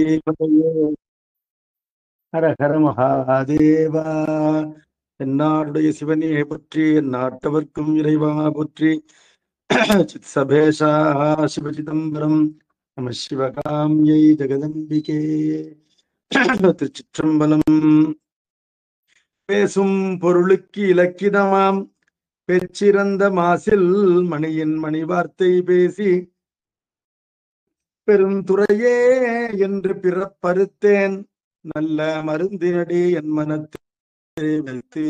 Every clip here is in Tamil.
பார்வதிபதையே ஹர ஹர மகாதேவா. என்னாடுடைய சிவனே போற்றி, என் நாட்டவர்க்கும் இறைவா போற்றி. சித் சபேஷா சிவசிதம்பரம் நம சிவகாமியை ஜெகதம்பிகே. திருச்சிற்றம்பலம். பேசும் பொருளுக்கு இலக்கிதமாம் பெற்றிறந்த மாசில் மணியின் மணி வார்த்தை பேசி பெருந்துறையே என்று பிறப்பறுத்தேன் நல்ல மருந்தினடி என் மனத்தை வைத்து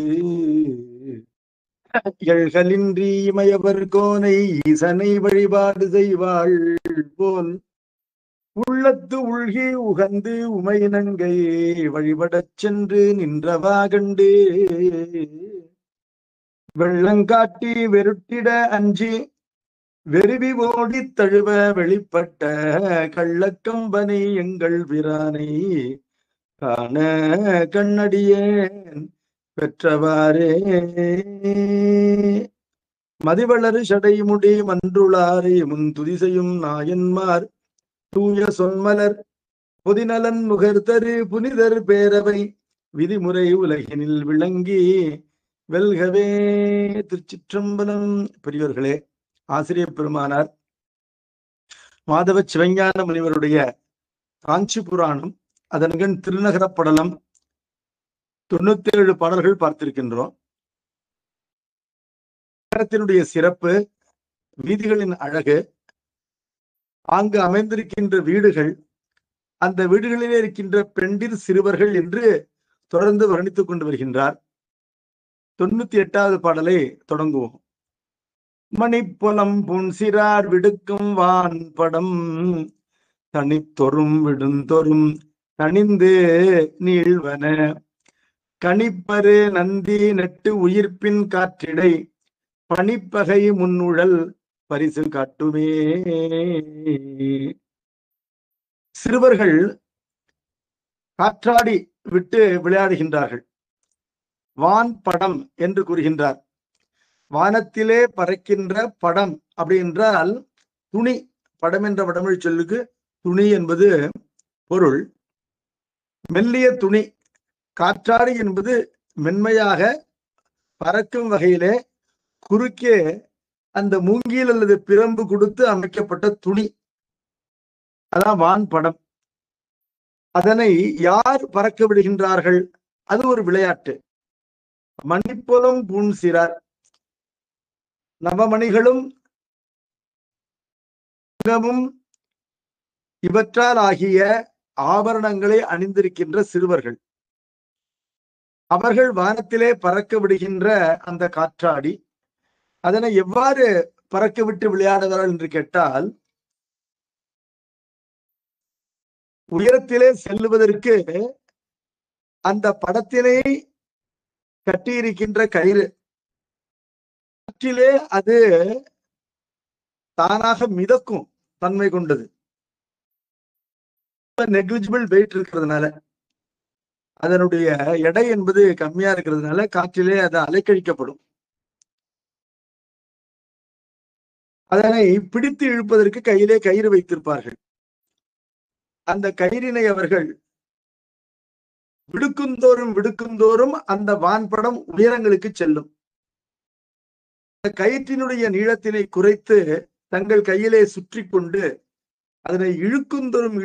எழ்களின்றி இமையவர் கோனை ஈசனை வழிபாடு செய்வாள் போல் உள்ளத்து உள்கி உகந்து உமையினங்கை வழிபடச் சென்று நின்றவா கண்டு வெள்ளங்காட்டி வெருட்டிட அஞ்சி வெறுவி ஓடி தழுவ வெளிப்பட்ட கள்ளக்கம்பனை எங்கள் பிரானை காண கண்ணடியேன் பெற்றவாறே. மதிவளரு சடைமுடி மன்றுளாரை முன் துதிசையும் நாயன்மார் தூய சொன்மலர் பொதிநலன் முகர்தரு புனிதர் பேரவை விதிமுறை உலகினில் விளங்கி வெல்கவே. திருச்சிற்றம்பலம். பெரியோர்களே, ஆசிரியர் பெருமானார் மாதவ சிவஞான முனிவருடைய காஞ்சி புராணம், அதன்கண் திருநகரப்படலம் 97 பாடல்கள் பார்த்திருக்கின்றோம். நகரத்தினுடைய சிறப்பு, வீதிகளின் அழகு, அங்கு அமைந்திருக்கின்ற வீடுகள், அந்த வீடுகளிலே இருக்கின்ற பெண்டிர் சிறுவர்கள் என்று தொடர்ந்து வர்ணித்துக் கொண்டு வருகின்றார். 98வது பாடலை தொடங்குவோம். மணிப்புலம் புன்சிறார் விடுக்கும் வான் படம் தனித்தொரும் விடுந்தொரும் தனிந்து நீழ்வன கணிப்பரு நந்தி நட்டு உயிர்ப்பின் காற்றிடை பனிப்பகை முன்னுழல் பரிசு காட்டுமே. சிறுவர்கள் காற்றாடி விட்டு விளையாடுகின்றார்கள். வான் படம் என்று கூறுகின்றார். வானத்திலே பறக்கின்ற படம் அப்படி என்றால் துணி. படம் என்ற வடமொழி சொல்லுக்கு துணி என்பது பொருள். மெல்லிய துணி. காற்றாடி என்பது மென்மையாக பறக்கும் வகையிலே குறுக்கே அந்த மூங்கில் அல்லது பிரம்பு கொடுத்து அமைக்கப்பட்ட துணி, அதான் வான் படம். அதனை யார் பறக்க விடுகின்றார்கள்? அது ஒரு விளையாட்டு. மணிப்புலம் பூன்சிறார், நவமணிகளும் இவற்றால் ஆகிய ஆபரணங்களை அணிந்திருக்கின்ற சிறுவர்கள், அவர்கள் வானத்திலே பறக்க விடுகின்ற அந்த காற்றாடி, அதனை எவ்வாறு பறக்க விட்டு விளையாடுவார்கள் என்று கேட்டால், உயரத்திலே செல்லுவதற்கு அந்த படத்தினை கட்டியிருக்கின்ற கயிறு, காற்றிலே அது தானாக மிதக்கும் தன்மை கொண்டது. நெக்லிஜிபிள் வெயிட் இருக்கிறதுனால, அதனுடைய எடை என்பது கம்மியா இருக்கிறதுனால காற்றிலே அது அலைக்கழிக்கப்படும். அதனை பிடித்து இழுப்பதற்கு கையிலே கயிறு வைத்திருப்பார்கள். அந்த கயிறினை அவர்கள் விடுக்குந்தோறும் அந்த வான்படம் உயரங்களுக்கு செல்லும். கயிற்றினுடைய நீளத்தினை குறைத்து தங்கள் கையிலே சுற்றி கொண்டு அதனை இழுக்குந்தோறும்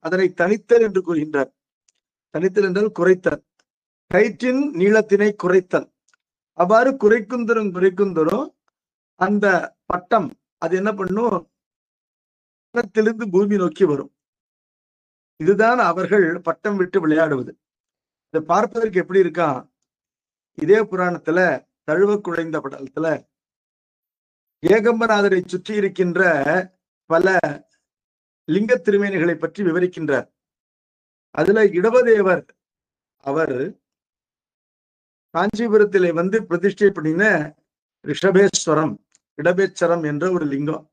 அதனை தனித்தல் என்று கூறுகின்றார். தனித்தல் என்றால் குறைத்தல், கயிற்றின் நீளத்தினை குறைத்தல். அவ்வாறு குறைக்குந்தோறும் அந்த பட்டம் அது என்ன பண்ணும், வானத்திலிருந்து பூமி நோக்கி வரும். இதுதான் அவர்கள் பட்டம் விட்டு விளையாடுவது. இதை பார்ப்பதற்கு எப்படி இருக்கா? இதே புராணத்துல தழுவ குழைந்த படலத்துல ஏகம்பநாதரை சுற்றி இருக்கின்ற பல லிங்க திருமேனிகளை பற்றி விவரிக்கின்றார். அதுல இடவதேவர் அவர் காஞ்சிபுரத்திலே வந்து பிரதிஷ்டை பண்ணின ரிஷபேஸ்வரம், இடபேச்சரம் என்ற ஒரு லிங்கம்.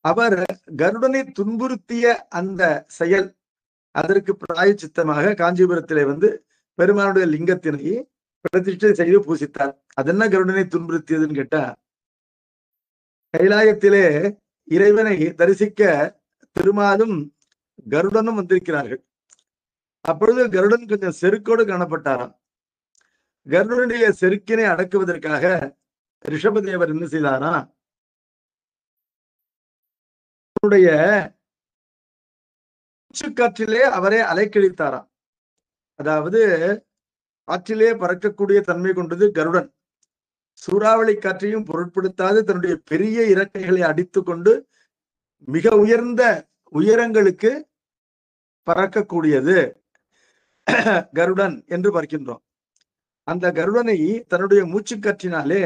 அவர் கருடனை துன்புறுத்திய அந்த செயல், அதற்கு பிராயச்சித்தமாக காஞ்சிபுரத்திலே வந்து பெருமானுடைய லிங்கத்தினை பிரதிஷ்டை செய்து பூசித்தார். அதென்ன கருடனை துன்புறுத்தியதுன்னு கேட்டா, கைலாயத்திலே இறைவனை தரிசிக்க திருமாலும் கருடனும் வந்திருக்கிறார்கள். அப்பொழுது கருடன் கொஞ்சம் செருக்கோடு காணப்பட்டாராம். கருடனுடைய செருக்கினை அடக்குவதற்காக ரிஷபதேவர் என்ன செய்தாரா, அவருடைய மூச்சுக்காற்றிலே அவரை அலைக்கழித்தாராம். அதாவது காற்றிலே பறக்கக்கூடிய தன்மை கொண்டது கருடன். சூறாவளி காற்றையும் பொருட்படுத்தாது தன்னுடைய பெரிய இறக்கைகளை அடித்துக் கொண்டு மிக உயர்ந்த உயரங்களுக்கு பறக்கக்கூடியது கருடன் என்று பார்க்கின்றோம். அந்த கருடனை தன்னுடைய மூச்சுக்காற்றினாலே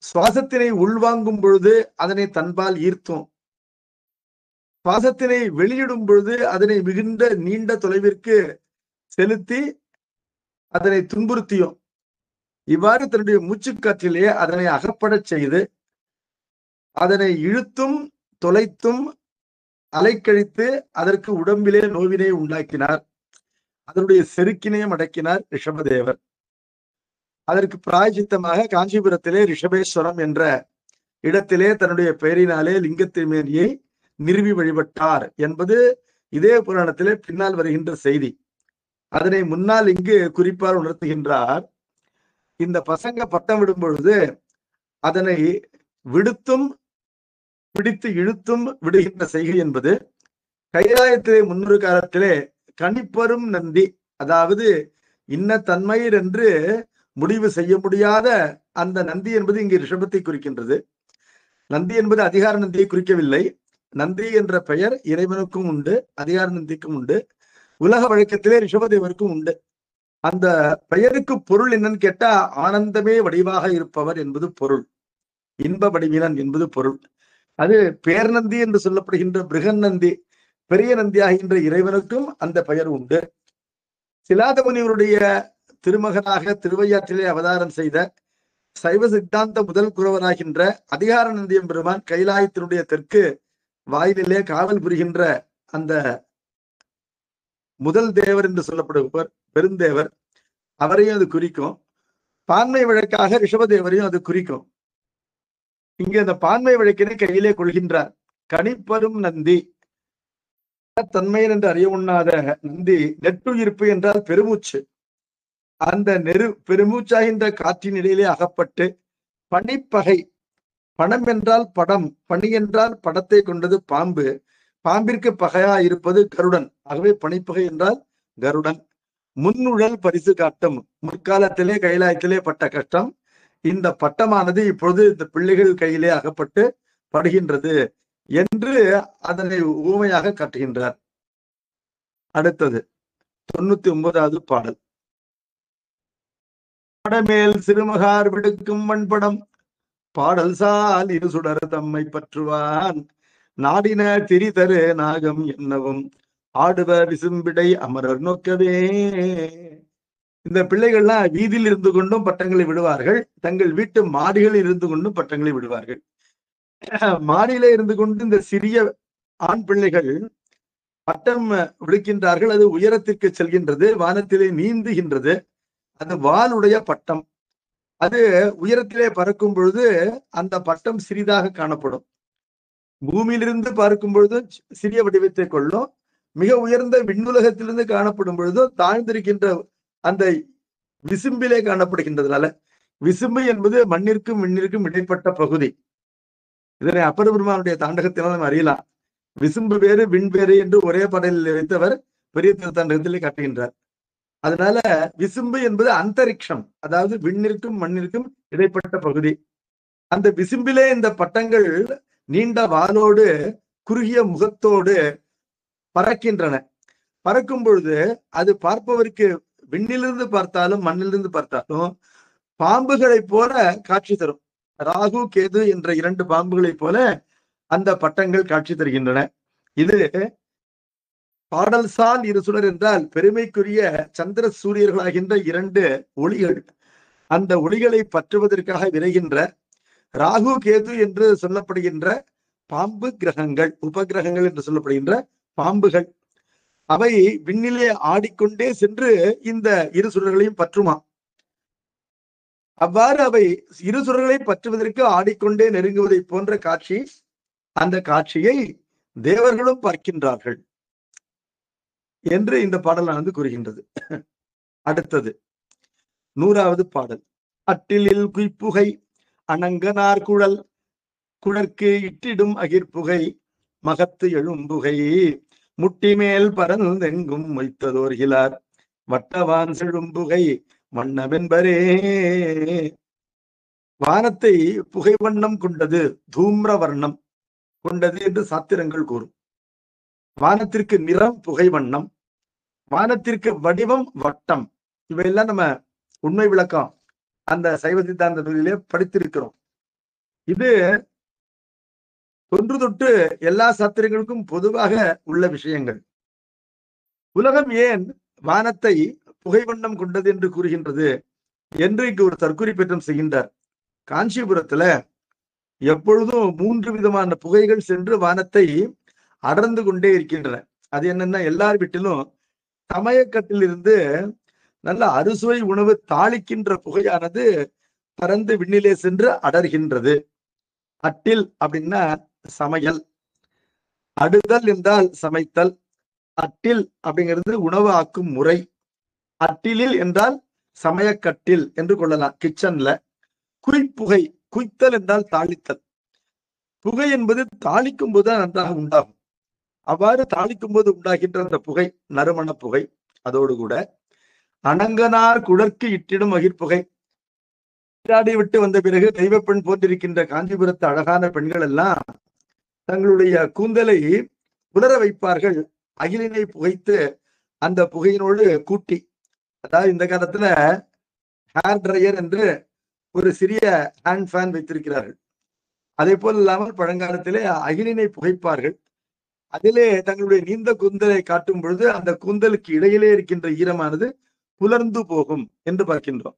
சுவாசத்தினை உள்வாங்கும் பொழுது அதனை தன்பால் ஈர்த்தும், சுவாசத்தினை வெளியிடும் பொழுது அதனை மிகுந்த நீண்ட தொலைவிற்கு செலுத்தி அதனை துன்புறுத்தியும், இவ்வாறு தன்னுடைய மூச்சுக்காற்றிலே அதனை அகப்படச் செய்து அதனை இழுத்தும் தொலைத்தும் அலைக்கழித்து அதற்கு உடம்பிலே நோவினை உண்டாக்கினார். அதனுடைய செருக்கினையும் அடக்கினார் ரிஷபதேவர். அதற்கு பிராயச்சித்தமாக காஞ்சிபுரத்திலே ரிஷபேஸ்வரம் என்ற இடத்திலே தன்னுடைய பெயரினாலே லிங்க திருமேனியை நிறுவி வழிபட்டார் என்பது இதே புராணத்திலே பின்னால் வருகின்ற செய்தி. அதனை முன்னால் இங்கு குறிப்பாக உணர்த்துகின்றார். இந்த பசங்க பட்டம் விடும் பொழுது அதனை விடுத்தும் பிடித்து இழுத்தும் விடுகின்ற செய்கை என்பது கைலாயத்திலே முன்னொரு காலத்திலே கணிப்பரும் நந்தி, அதாவது இன்ன தன்மையர் என்று முடிவு செய்ய முடியாத அந்த நந்தி என்பது இங்கு ரிஷபத்தை குறிக்கின்றது. நந்தி என்பது அதிகார நந்தியை குறிக்கவில்லை. நந்தி என்ற பெயர் இறைவனுக்கும் உண்டு, அதிகார நந்திக்கும் உண்டு, உலக வழக்கத்திலே ரிஷபதேவருக்கும் உண்டு. அந்த பெயருக்கு பொருள் என்னன்னு கேட்டா ஆனந்தமே வடிவாக இருப்பவர் என்பது பொருள், இன்ப வடிவினன் என்பது பொருள். அது பேர்நந்தி என்று சொல்லப்படுகின்ற பிருகன் நந்தி, பெரிய நந்தி ஆகின்ற இறைவனுக்கும் அந்த பெயர் உண்டு. சிலாதமுனிவருடைய திருமகனாக திருவையாற்றிலே அவதாரம் செய்த சைவ சித்தாந்த முதல் குறவராகின்ற அதிகார நந்தியம் பெருமான் கைலாயத்தினுடைய தெற்கு வாயிலே காவல் புரிகின்ற அந்த முதல் தேவர் என்று சொல்லப்படுபவர் பெருந்தேவர், அவரையும் அது குறிக்கும். பான்மை வழக்காக ரிஷபதேவரையும் அது குறிக்கும். இங்க அந்த பான்மை வழக்கினை கையிலே கொள்கின்றார். கணிப்பரும் நந்தி, தன்மையன் என்று அறிய உண்ணாத நந்தி, நெட்டுயிர்ப்பு என்றால் பெருமூச்சு, அந்த பெருமூச்சாகின்ற காற்றின் இடையிலே அகப்பட்டு பனிப்பகை, பணம் என்றால் படம், பனி என்றால் படத்தை கொண்டது பாம்பு, பாம்பிற்கு பகையா இருப்பது கருடன், ஆகவே பனிப்பகை என்றால் கருடன். முன்னுழல் பரிசு காட்டும், முற்காலத்திலே கைலாயத்திலே பட்ட கஷ்டம் இந்த பட்டமானது இப்பொழுது இந்த பிள்ளைகள் கையிலே அகப்பட்டு படுகின்றது என்று அதனை ஊமையாக காட்டுகின்றார். அடுத்தது 99வது பாடல். பாடமேல் சிறுமகார் விடுக்கும் வன்படம் பாடல் சால் இரு சுடர் தம்மை பற்றுவான் நாடின திரிதரு நாகம் என்னவும் ஆடுவ விசும்பிடை அமரர் நோக்கவே. இந்த பிள்ளைகள்லாம் வீதியில் இருந்து கொண்டும் பட்டங்களை விடுவார்கள், தங்கள் வீட்டு மாடிகளில் இருந்து கொண்டும் பட்டங்களை விடுவார்கள். மாடியில இருந்து கொண்டு இந்த சிறிய ஆண் பிள்ளைகள் பட்டம் விடுக்கின்றார்கள். அது உயரத்திற்கு செல்கின்றது, வானத்திலே நீந்துகின்றது. அது வாளுடைய பட்டம். அது உயரத்திலே பறக்கும் பொழுது அந்த பட்டம் சிறிதாக காணப்படும். பூமியிலிருந்து பார்க்கும் பொழுது சிறிய வடிவத்தை கொள்ளும், மிக உயர்ந்த விண்ணுலகத்திலிருந்து காணப்படும் பொழுதும் தாழ்ந்திருக்கின்ற அந்த விசும்பிலே காணப்படுகின்றதுனால, விசும்பு என்பது மண்ணிற்கும் விண்ணிற்கும் இடைப்பட்ட பகுதி. இதனை அப்பர் பெருமானுடைய தாண்டகத்தினால் நம்ம அறியலாம். விசும்பு வேறு விண் வேறு என்று ஒரே பாடலில் வைத்தவர் பெரிய திருத்தாண்டகத்திலே காட்டுகின்றார். அதனால விசும்பு என்பது அந்தரிக்ஷம், அதாவது விண்ணிற்கும் மண்ணிற்கும் இடைப்பட்ட பகுதி. அந்த விசும்பிலே இந்த பட்டங்கள் நீண்ட வாளோடு குறுகிய முகத்தோடு பறக்கின்றன. பறக்கும் பொழுது அது பார்ப்பவருக்கு விண்ணிலிருந்து பார்த்தாலும் மண்ணிலிருந்து பார்த்தாலும் பாம்புகளை போல காட்சி தரும். ராகு கேது என்ற 2 பாம்புகளை போல அந்த பட்டங்கள் காட்சி தருகின்றன. இது பாடல் சால் இரு சுடர் என்றால் பெருமைக்குரிய சந்திர சூரியர்களாகின்ற 2 ஒளிகள். அந்த ஒளிகளை பற்றுவதற்காக விரைகின்ற ராகு கேது என்று சொல்லப்படுகின்ற பாம்பு கிரகங்கள், உபகிரகங்கள் என்று சொல்லப்படுகின்ற பாம்புகள், அவை விண்ணிலே ஆடிக்கொண்டே சென்று இந்த இரு சுடர்களையும் பற்றுமா. அவ்வாறு அவை இரு சுடர்களை பற்றுவதற்கு ஆடிக்கொண்டே நெருங்குவதை போன்ற காட்சி, அந்த காட்சியை தேவர்களும் பார்க்கின்றார்கள். என்று இந்த பாடலானது கூறுகின்றது. அடுத்தது 100வது பாடல். அட்டிலில் குய்ப்புகை அணங்கனார் குழல் குழற்கு இட்டிடும் அகிர்புகை மகத்து எழும்புகை முட்டிமேல் பரந்தெங்கும் வைத்ததோர்கிலார் வட்டவான் செழும்புகை வண்ணவென்பரே. வானத்தை புகை வண்ணம் கொண்டது, தூம்ர வர்ணம் கொண்டது என்று சாத்திரங்கள் கூறும். வானத்திற்கு நிறம் புகை வண்ணம், வானத்திற்கு வடிவம் வட்டம். இவையெல்லாம் நம்ம உண்மை விளக்கம் அந்த சைவ சித்தாந்த நூலிலே படித்திருக்கிறோம். இது தொன்று தொட்டு எல்லா சாத்திரங்களுக்கும் பொதுவாக உள்ள விஷயங்கள். உலகம் ஏன் வானத்தை புகை வண்ணம் கொண்டது என்று கூறுகின்றது என்று இங்கு ஒரு தற்குறிப்பேற்றம் செய்கின்றார். காஞ்சிபுரத்துல எப்பொழுதும் 3 விதமான புகைகள் சென்று வானத்தை அடர்ந்து கொண்டே இருக்கின்றன. அது என்னன்னா, எல்லார் வீட்டிலும் சமயக்கட்டில் இருந்து நல்ல அறுசுவை உணவு தாளிக்கின்ற புகையானது பறந்து விண்ணிலே சென்று அடர்கின்றது. அட்டில் அப்படின்னா சமையல், அடுதல் என்றால் சமைத்தல், அட்டில் அப்படிங்கிறது உணவு ஆக்கும் முறை, அட்டிலில் என்றால் சமயக்கட்டில் என்று கொள்ளலாம். கிச்சன்ல குய்ப்புகை, குய்த்தல் என்றால் தாளித்தல். புகை என்பது தாளிக்கும் போது நன்றாக உண்டாகும். அவ்வாறு தாளிக்கும் போது உண்டாகின்ற அந்த புகை நறுமண புகை. அதோடு கூட அணங்கனார் குழற்கு இட்டிடும் அகிர்புகை. நீராடி விட்டு வந்த பிறகு தெய்வப்பெண் போன்றிருக்கின்ற காஞ்சிபுரத்து அழகான பெண்கள் எல்லாம் தங்களுடைய கூந்தலை உலர வைப்பார்கள். அகிலினை புகைத்து அந்த புகையினோடு கூட்டி, அதாவது இந்த காலத்துல ஹேர் ட்ரையர் என்று ஒரு சிறிய ஹேண்ட் ஃபேன் வைத்திருக்கிறார்கள். அதே போல் இல்லாமல் பழங்காலத்திலே அகிலினை புகைப்பார்கள். அதிலே தங்களுடைய நீண்ட கூந்தலை காட்டும் பொழுது அந்த கூந்தலுக்கு இடையிலே இருக்கின்ற ஈரமானது புலர்ந்து போகும் என்று பார்க்கின்றோம்.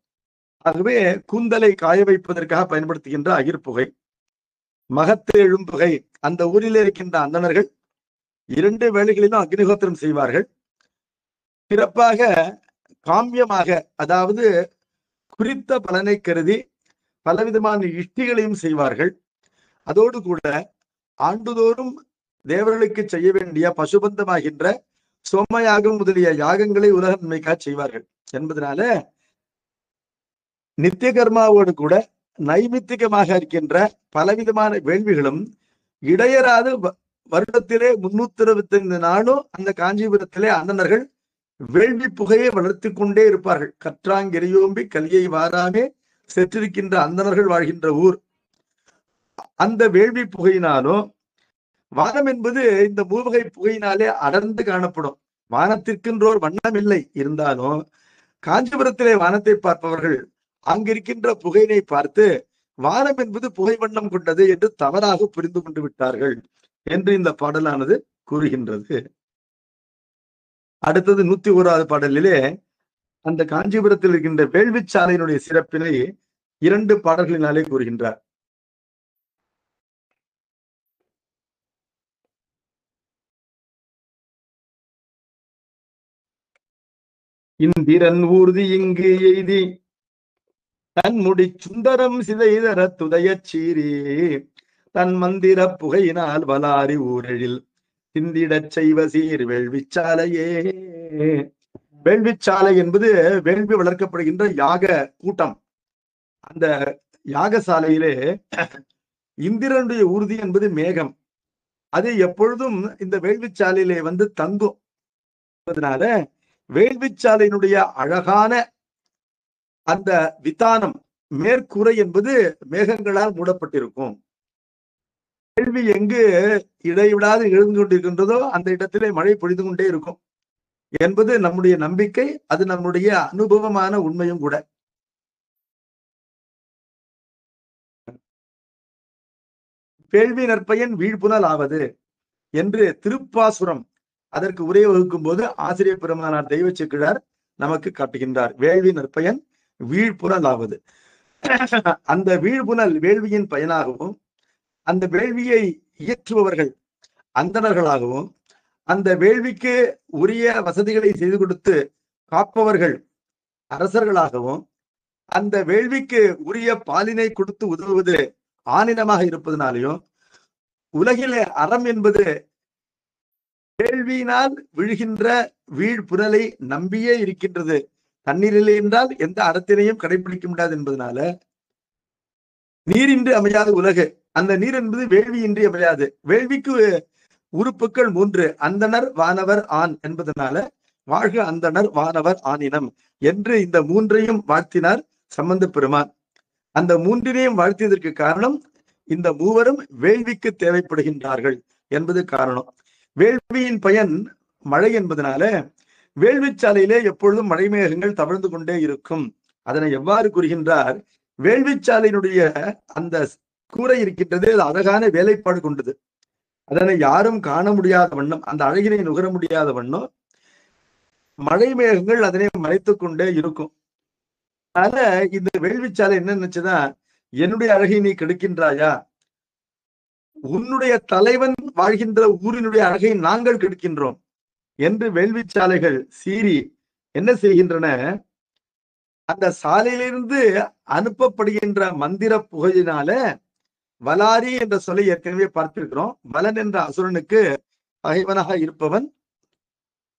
ஆகவே கூந்தலை காய வைப்பதற்காக பயன்படுத்துகின்ற அகிர்புகை. மகத்து எழும்புகை, அந்த ஊரிலே இருக்கின்ற அந்தணர்கள் 2 வேளைகளிலும் அக்னிஹோத்திரம் செய்வார்கள். சிறப்பாக காமியமாக, அதாவது குறித்த பலனை கருதி பலவிதமான இஷ்டிகளையும் செய்வார்கள். அதோடு கூட ஆண்டுதோறும் தேவர்களுக்கு செய்ய வேண்டிய பசுபந்தமாகின்ற சோமயாகம் முதலிய யாகங்களை உலக நன்மைக்காக செய்வார்கள் என்பதனால நித்திய கர்மாவோடு கூட நைமித்திகமாக இருக்கின்ற பலவிதமான வேள்விகளும் இடையராது வருடத்திலே 365 நாளும் அந்த காஞ்சிபுரத்திலே அந்தணர்கள் வேள்வி புகையை வளர்த்து கொண்டே இருப்பார்கள். கற்றாங்கெரியோம்பி கலியை வாராமே செற்றிருக்கின்ற அந்தணர்கள் வாழ்கின்ற ஊர். அந்த வேள்வி புகையினாலும் வானம் என்பது இந்த மூவகை புகையினாலே அடர்ந்து காணப்படும். வானத்திற்கென்றோர் வண்ணம் இல்லை, இருந்தாலும் காஞ்சிபுரத்திலே வானத்தை பார்ப்பவர்கள் அங்கிருக்கின்ற புகையினை பார்த்து வானம் என்பது புகை வண்ணம் கொண்டது என்று தவறாக புரிந்து கொண்டு விட்டார்கள் என்று இந்த பாடலானது கூறுகின்றது. அடுத்தது 101வது பாடலிலே அந்த காஞ்சிபுரத்தில் இருக்கின்ற வேள்விச்சாலையினுடைய சிறப்பினை 2 பாடல்களினாலே கூறுகின்றார். இந்திரன் ஊர்தி இங்கு எய்தி தன்முடி சுந்தரம் சிதைதர துதையச் சீரி தன் மந்திர புகையினால் வலாரி ஊரெழில் சிந்திடச் செய்வ சீர் வேள்விச்சாலையே. வேள்விச்சாலை என்பது வேள்வி வளர்க்கப்படுகின்ற யாக கூட்டம். அந்த யாகசாலையிலே இந்திரனுடைய ஊர்தி என்பது மேகம். அது எப்பொழுதும் இந்த வேள்விச்சாலையிலே வந்து தங்கும். அதனால வேள்விச்சாலையினுடைய அழகான அந்த விதானம் மேற்கூரை என்பது மேகங்களால் மூடப்பட்டிருக்கும். வேள்வி எங்கு இடைவிடாது எழுந்து கொண்டிருக்கின்றதோ அந்த இடத்திலே மழை பொழிந்து கொண்டே இருக்கும் என்பது நம்முடைய நம்பிக்கை. அது நம்முடைய அனுபவமான உண்மையும் கூட. வேள்வி நற்பயன் வீழ்புனல் ஆவது என்று திருப்பாசுரம் அதற்கு உரை வகுக்கும் போது ஆசிரியர் பெருமானார் தெய்வ செக்கிழார் நமக்கு காட்டுகின்றார். வேள்வி நற்பயன் வீழ்புனல் ஆவது. அந்த வீழ்புனல் வேள்வியின் பயனாகவும் அந்த வேள்வியை இயற்றுபவர்கள் அந்தணர்களாகவும் அந்த வேள்விக்கு உரிய வசதிகளை செய்து கொடுத்து காப்பவர்கள் அரசர்களாகவும் அந்த வேள்விக்கு உரிய பாலினை கொடுத்து உதவுவது ஆனினமாக இருப்பதனாலையும் உலகிலே அறம் என்பது வேள்வியினால் விழுகின்ற வீழ்புனலை நம்பியே இருக்கின்றது. தண்ணீரில்லை என்றால் எந்த அறத்தினையும் கடைபிடிக்க முடியாது என்பதனால நீரின்றி அமையாத உலகு. அந்த நீர் என்பது வேள்வியின்றி அமையாது. வேள்விக்கு உறுப்புகள் 3: அந்தணர், வானவர், ஆண் என்பதனால வாழ்க அந்தணர் வானவர் ஆணினம் என்று இந்த 3ஐயும் வாழ்த்தினார் சம்பந்த பெருமான். அந்த 3ஐயும் வாழ்த்தியதற்கு காரணம் இந்த மூவரும் வேள்விக்கு தேவைப்படுகின்றார்கள் என்பது காரணம். வேள்வியின் பயன் மழை என்பதனால வேள்வி சாலையிலே எப்பொழுதும் மழை மேகங்கள் தவழ்ந்து கொண்டே இருக்கும். அதனை எவ்வாறு கூறுகின்றார்? வேள்விச்சாலையினுடைய அந்த கூரை இருக்கின்றது, அது அழகான வேலைப்பாடு கொண்டது. அதனை யாரும் காண முடியாத வண்ணம், அந்த அழகினை நுகர முடியாத வண்ணம் மழை மேகங்கள் அதனை மறைத்துக் கொண்டே இருக்கும். அதனால இந்த வேள்விச்சாலை என்ன நினைச்சுதான், என்னுடைய அழகை நீ கெடுக்கின்றாயா, உன்னுடைய தலைவன் வாழ்கின்ற ஊரினுடைய அழகை நாங்கள் கெடுக்கின்றோம் என்று வேள்விச்சாலைகள் சீறி என்ன செய்கின்றன, அந்த சாலையிலிருந்து அனுப்பப்படுகின்ற மந்திர புகையினால வலாரி என்ற சொல்லை ஏற்கனவே பார்த்திருக்கிறோம். வலன் என்ற அசுரனுக்கு பகைவனாக இருப்பவன்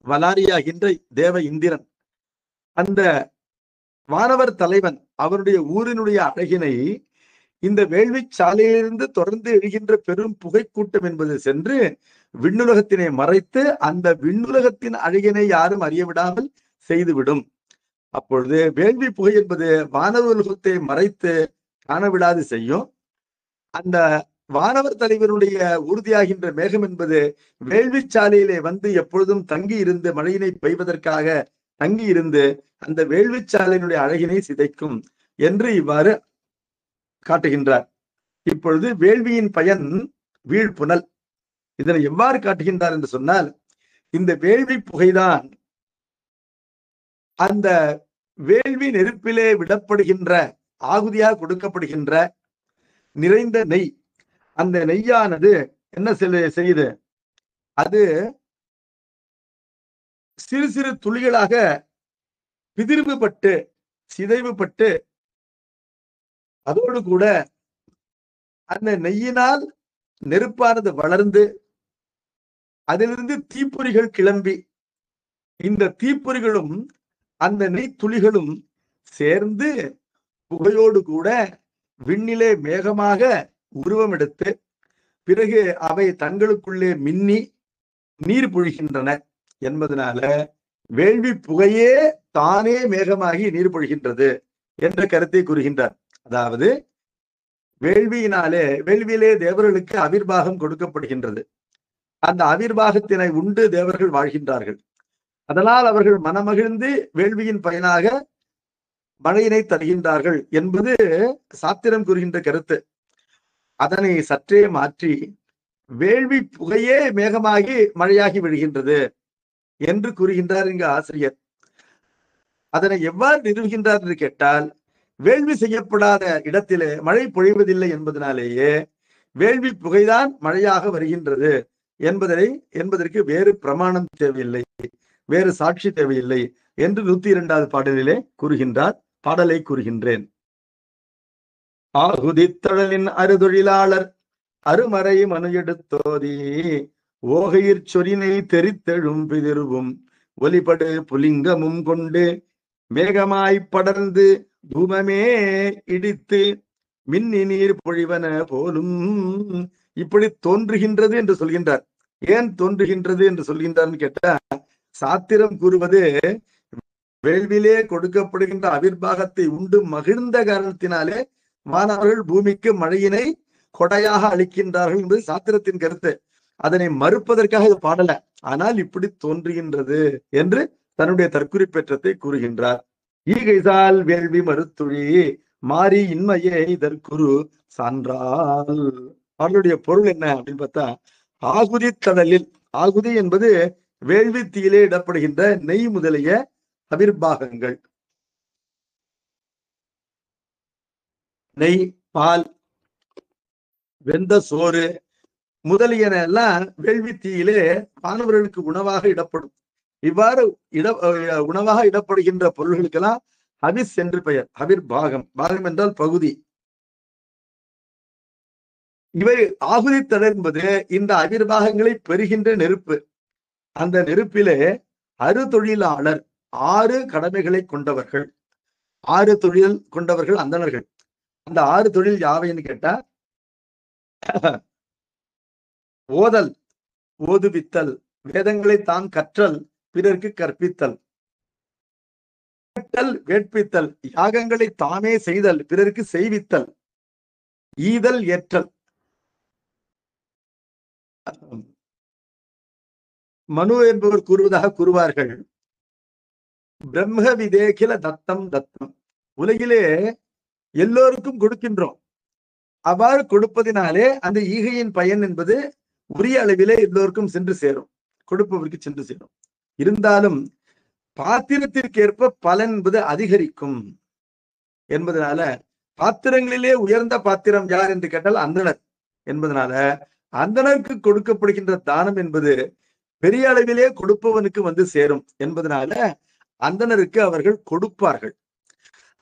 வலாரியாகின்ற தேவ இந்திரன். அந்த வானவர் தலைவன் அவருடைய ஊரினுடைய அழகினை இந்த வேள்வி சாலையிலிருந்து தொடர்ந்து எழுகின்ற பெரும் புகைக்கூட்டம் என்பது சென்று விண்ணுலகத்தினை மறைத்து அந்த விண்ணுலகத்தின் அழகினை யாரும் அறியவிடாமல் செய்துவிடும். அப்பொழுது வேள்வி புகை என்பது வானவர்லோகத்தை மறைத்து காணவிடாது செய்யும். அந்த வானவர் தலைவனுடைய உறுதியாகின்ற மேகம் என்பது வேள்வி சாலையிலே வந்து எப்பொழுதும் தங்கி இருந்து மழையினை பெய்வதற்காக தங்கி இருந்து அந்த வேள்வி சாலையினுடைய அழகினை சிதைக்கும் என்று இவ்வாறு காட்டுகின்றார். இப்பொழுது வேள்வியின் பயன் வீழ்புனல். இதனை எவ்வாறு காட்டுகின்றார் என்று சொன்னால், இந்த வேள்வி புகைதான் அந்த வேள்வி நெருப்பிலே விடப்படுகின்ற ஆகுதியாக கொடுக்கப்படுகின்ற நிறைந்த நெய். அந்த நெய்யானது என்ன செய்யுது, அது சிறு சிறு துளிகளாக பிதிர்வுபட்டு சிதைவுபட்டு அதோடு கூட அந்த நெய்யினால் நெருப்பானது வளர்ந்து அதிலிருந்து தீப்பொறிகள் கிளம்பி இந்த தீப்பொறிகளும் அந்த நெய் துளிகளும் சேர்ந்து புகையோடு கூட விண்ணிலே மேகமாக உருவம் எடுத்து பிறகு அவை தங்களுக்குள்ளே மின்னி நீர் பொழிகின்றன என்பதனால வேள்வி புகையே தானே மேகமாகி நீர் பொழிகின்றது என்ற கருத்தை கூறுகின்றார். அதாவது வேள்வியிலே தேவர்களுக்கு அவிர்வாகம் கொடுக்கப்படுகின்றது. அந்த அவிர்வாகத்தினை உண்டு தேவர்கள் வாழ்கின்றார்கள். அதனால் அவர்கள் மனமகிழ்ந்து வேள்வியின் பயனாக மழையினை தருகின்றார்கள் என்பது சாத்திரம் கூறுகின்ற கருத்து. அதனை சற்றே மாற்றி வேள்வி புகையே மேகமாகி மழையாகி விடுகின்றது என்று கூறுகின்றார் இங்கு ஆசிரியர். அதனை எவ்வாறு நிறுவுகின்றார் என்று கேட்டால், வேள்வி செய்யப்படாத இடத்திலே மழை பொழிவதில்லை என்பதனாலேயே வேள்வி புகைதான் மழையாக வருகின்றது என்பதற்கு வேறு பிரமாணம் தேவையில்லை, வேறு சாட்சி தேவையில்லை என்று 102வது பாடலிலே கூறுகின்றார். பாடலை கூறுகின்றேன். ஆகுதித்தழலின் அறுதொழிலாளர் அருமறை மனு எடுத்தோதி ஓகையிற் சொரினை தெரித்தெழும் பிதிர்வும் ஒலிபடு புலிங்கமும் கொண்டு மேகமாய் படர்ந்து தூமமே இடித்து மின்னி நீர் பொழிவன போலும் இப்படி தோன்றுகின்றது என்று சொல்கின்றார். ஏன் தோன்றுகின்றது என்று சொல்கின்றார்னு கேட்டா, சாத்திரம் கூறுவது வேள்விலே கொடுக்கப்படுகின்ற அவிர்வாகத்தை உண்டு மகிழ்ந்த காரணத்தினாலே மாணவர்கள் பூமிக்கு மழையினை கொடையாக அளிக்கின்றார்கள் என்பது சாத்திரத்தின் கருத்து. அதனை மறுப்பதற்காக இது பாடல, ஆனால் இப்படி தோன்றுகின்றது என்று தன்னுடைய தற்குறிப்பேற்றத்தை கூறுகின்றார். ஈகைசால் வேள்வி மறுத்துழி மாறி இன்மையே இதற்குரு சான்றால். அவர்களுடைய பொருள் என்ன அப்படின்னு பார்த்தா, ஆகுதி தடலில், ஆகுதி என்பது வேள்வி தீயிலே இடப்படுகின்ற நெய் முதலிய அவிர்வாகங்கள். நெய், பால், வெந்த சோறு முதலியன எல்லாம் வேள்வி தீயிலே மாணவர்களுக்கு உணவாக இடப்படும். இவ்வாறு உணவாக இடப்படுகின்ற பொருள்களுக்கெல்லாம் ஹவிஸ் என்று பெயர். அவிர்பாகம், பாகம் என்றால் பகுதி. இவை ஆகுதி தடல் என்பது இந்த அவிர்வாகங்களை பெறுகின்ற நெருப்பு. அந்த நெருப்பிலே அறுதொழிலாளர் 6 கடமைகளை கொண்டவர்கள். 6 தொழில் கொண்டவர்கள் அந்தணர்கள். அந்த 6 தொழில் யாவைன்னு கேட்டா, ஓதல், ஓதுவித்தல், வேதங்களை தான் கற்றல், பிறர்க்கு கற்பித்தல், வேட்பித்தல், யாகங்களை தாமே செய்தல், பிறருக்கு செய்வித்தல், ஈதல், ஏற்றல். மனு என்பவர் கூறுவதாக கூறுவார்கள், பிரம்ம விதேகில தத்தம் தத்தம். உலகிலே எல்லோருக்கும் கொடுக்கின்றோம். அவ்வாறு கொடுப்பதினாலே அந்த ஈகையின் பயன் என்பது உரிய அளவிலே எல்லோருக்கும் சென்று சேரும், கொடுப்பவருக்கு சென்று சேரும். இருந்தாலும் பாத்திரத்திற்கேற்ப பலன் என்பது அதிகரிக்கும் என்பதனால, பாத்திரங்களிலே உயர்ந்த பாத்திரம் யார் என்று கேட்டால் அந்தணர் என்பதனால, அந்தணருக்கு கொடுக்கப்படுகின்ற தானம் என்பது பெரிய அளவிலே கொடுப்பவனுக்கு வந்து சேரும் என்பதனால அந்தணருக்கு அவர்கள் கொடுப்பார்கள்.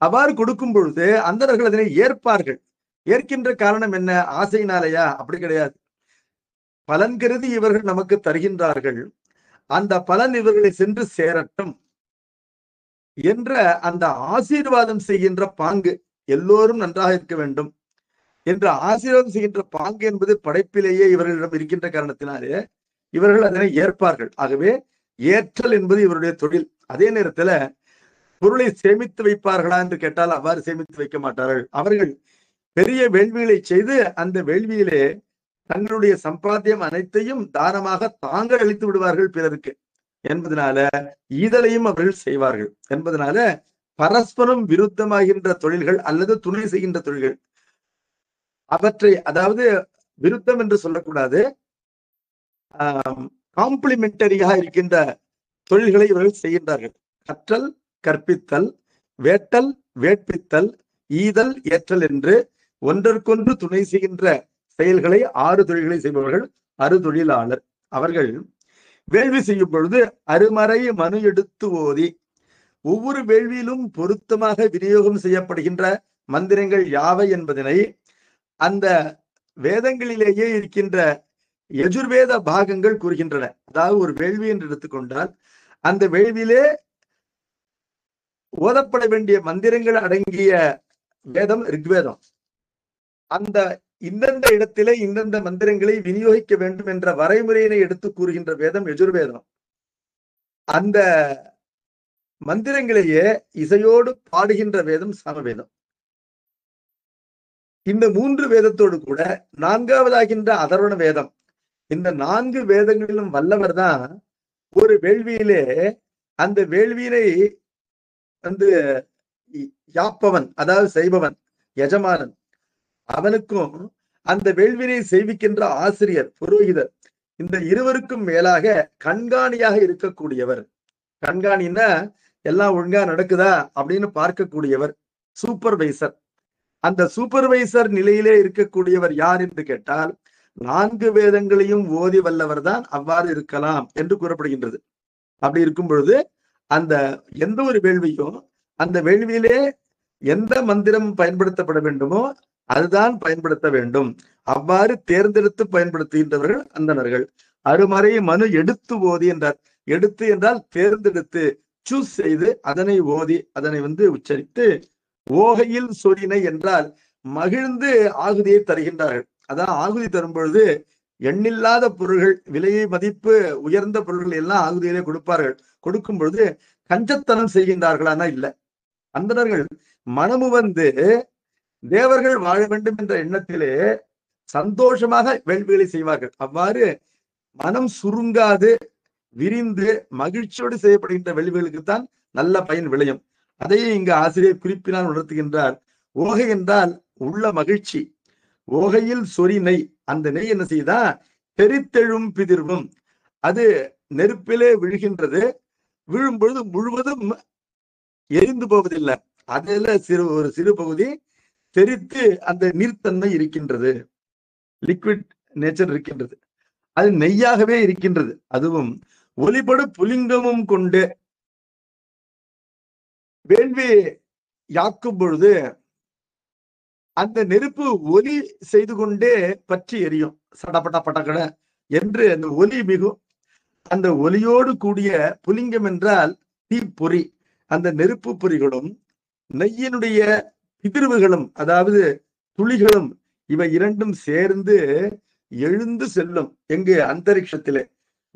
அவ்வாறு கொடுக்கும் பொழுது அந்தணர்கள் அதனை ஏற்பார்கள். ஏற்கின்ற காரணம் என்ன? ஆசையினாலேயா? அப்படி கிடையாது. பலன் கருதி இவர்கள் நமக்கு தருகின்றார்கள், அந்த பலன் இவர்களை சென்று சேரட்டும் என்ற அந்த ஆசீர்வாதம் செய்கின்ற பாங்கு, எல்லோரும் நன்றாக இருக்க வேண்டும் என்ற ஆசீர்வாதம் செய்கின்ற பாங்கு என்பது படைப்பிலேயே இவர்களிடம் இருக்கின்ற காரணத்தினாலே இவர்கள் அதனை ஏற்பார்கள். ஆகவே ஏற்றல் என்பது இவருடைய தொழில். அதே நேரத்துல பொருளை சேமித்து வைப்பார்களா என்று கேட்டால் அவ்வாறு சேமித்து வைக்க மாட்டார்கள். அவர்கள் பெரிய வேள்விகளை செய்து அந்த வேள்வியிலே தங்களுடைய சம்பாத்தியம் அனைத்தையும் தானமாக தாங்கள் அளித்து விடுவார்கள் பிறருக்கு என்பதனால ஈதலையும் அவர்கள் செய்வார்கள் என்பதனால பரஸ்பரம் விருத்தமாகின்ற தொழில்கள் அல்லது துணை செய்கின்ற தொழில்கள், அவற்றை, அதாவது விருத்தம் என்று சொல்லக்கூடாது, காம்ப்ளிமெண்டரியாக இருக்கின்ற தொழில்களை இவர்கள் செய்கின்றார்கள். கற்றல், கற்பித்தல், வேட்டல், வேட்பித்தல், ஈதல், ஏற்றல் என்று ஒன்றற்கொன்று துணை செய்கின்ற செயல்களை 6 தொழில்களை செய்பவர்கள் அறுதொழிலாளர். அவர்கள் வேள்வி செய்யும் பொழுது அருமறை மனு எடுத்து ஓதி, ஒவ்வொரு வேள்வியிலும் பொருத்தமாக விநியோகம் செய்யப்படுகின்ற மந்திரங்கள் யாவை என்பதனை அந்த வேதங்களிலேயே இருக்கின்ற யஜுர்வேத பாகங்கள் கூறுகின்றன. அதாவது ஒரு வேள்வி என்று எடுத்துக்கொண்டால் அந்த வேள்வியிலே ஓதப்பட வேண்டிய மந்திரங்கள் அடங்கிய வேதம் ரிக்வேதம். அந்த இந்தந்த இடத்திலே இந்தந்த மந்திரங்களை விநியோகிக்க வேண்டும் என்ற வரைமுறையினை எடுத்து கூறுகின்ற வேதம் யஜுர்வேதம். அந்த மந்திரங்களையே இசையோடு பாடுகின்ற வேதம் சாமவேதம். இந்த 3 வேதத்தோடு கூட 4வதாகின்ற அதர்வண வேதம். இந்த 4 வேதங்களிலும் வல்லவர் தான் ஒரு வேள்வியிலே அந்த வேள்வியினை வந்து யாப்பவன், அதாவது செய்பவன், எஜமானன், அவனுக்கும் அந்த வேள்வினை செய்விக்கின்ற ஆசிரியர், புரோகிதர், இந்த இருவருக்கும் மேலாக கண்காணியாக இருக்கக்கூடியவர். கண்காணின்னா எல்லாம் ஒழுங்கா நடக்குதா அப்படின்னு பார்க்கக்கூடியவர், சூப்பர்வைசர். அந்த சூப்பர்வைசர் நிலையிலே இருக்கக்கூடியவர் யார் என்று கேட்டால் 4 வேதங்களையும் ஓதி வல்லவர் தான் அவ்வாறு இருக்கலாம் என்று கூறப்படுகின்றது. அப்படி இருக்கும் பொழுது அந்த எந்த ஒரு வேள்வியும் அந்த வேள்வியிலே எந்த மந்திரம் பயன்படுத்தப்பட வேண்டுமோ அதுதான் பயன்படுத்த வேண்டும். அவ்வாறு தேர்ந்தெடுத்து பயன்படுத்துகின்றவர்கள் அந்தணர்கள். அருமறை மனு எடுத்து ஓதி என்றார். எடுத்து என்றால் தேர்ந்தெடுத்து, சூஸ் செய்து அதனை ஓதி, அதனை உச்சரித்து, ஓகையில் சொரினை என்றால் மகிழ்ந்து ஆகுதியை தருகின்றார்கள். அதான் ஆகுதி தரும் பொழுது எண்ணில்லாத பொருள்கள், விலையை மதிப்பு உயர்ந்த பொருள்கள் எல்லாம் ஆகுதியிலே கொடுப்பார்கள். கொடுக்கும் பொழுது கஞ்சத்தனம் செய்கின்றார்களானா இல்ல. அந்தணர்கள் மனமு தேவர்கள் வாழ வேண்டும் என்ற எண்ணத்திலே சந்தோஷமாக வேள்விகளை செய்வார்கள். அவ்வாறு மனம் சுருங்காது விரிந்து மகிழ்ச்சியோடு செய்யப்படுகின்ற வேள்விகளுக்குத்தான் நல்ல பயன் விளையும். அதையே இங்கு ஆசிரியர் குறிப்பினால் உணர்த்துகின்றார். ஓகை என்றால் உள்ள மகிழ்ச்சி. ஓகையில் சொறி நெய், அந்த நெய் என்ன செய்தா தெரித்தெழும் பிதிர்வும், அது நெருப்பிலே விழுகின்றது. விழும் பொழுது முழுவதும் எரிந்து போவதில்லை, அதுல ஒரு சிறு பகுதி தெரித்து அந்த நீர்த்தன்மை இருக்கின்றது, லிக்விட் நேச்சர் இருக்கின்றது, அது நெய்யாகவே இருக்கின்றது. அதுவும் ஒலிபடு புலிங்கமும் கொண்டு வேள்வி யாக்கும் பொழுது அந்த நெருப்பு ஒலி செய்து கொண்டே பற்றி எரியும். சடப்பட்ட பட்டக்கட என்று அந்த ஒலி மிகும். அந்த ஒலியோடு கூடிய புலிங்கம் என்றால் தீப்பொறி. அந்த நெருப்பு பொறிகளும் நெய்யினுடைய பிதிர்வுகளும், அதாவது துளிகளும், இவை இரண்டும் சேர்ந்து எழுந்து செல்லும். எங்கு? அந்தரிக்ஷத்திலே,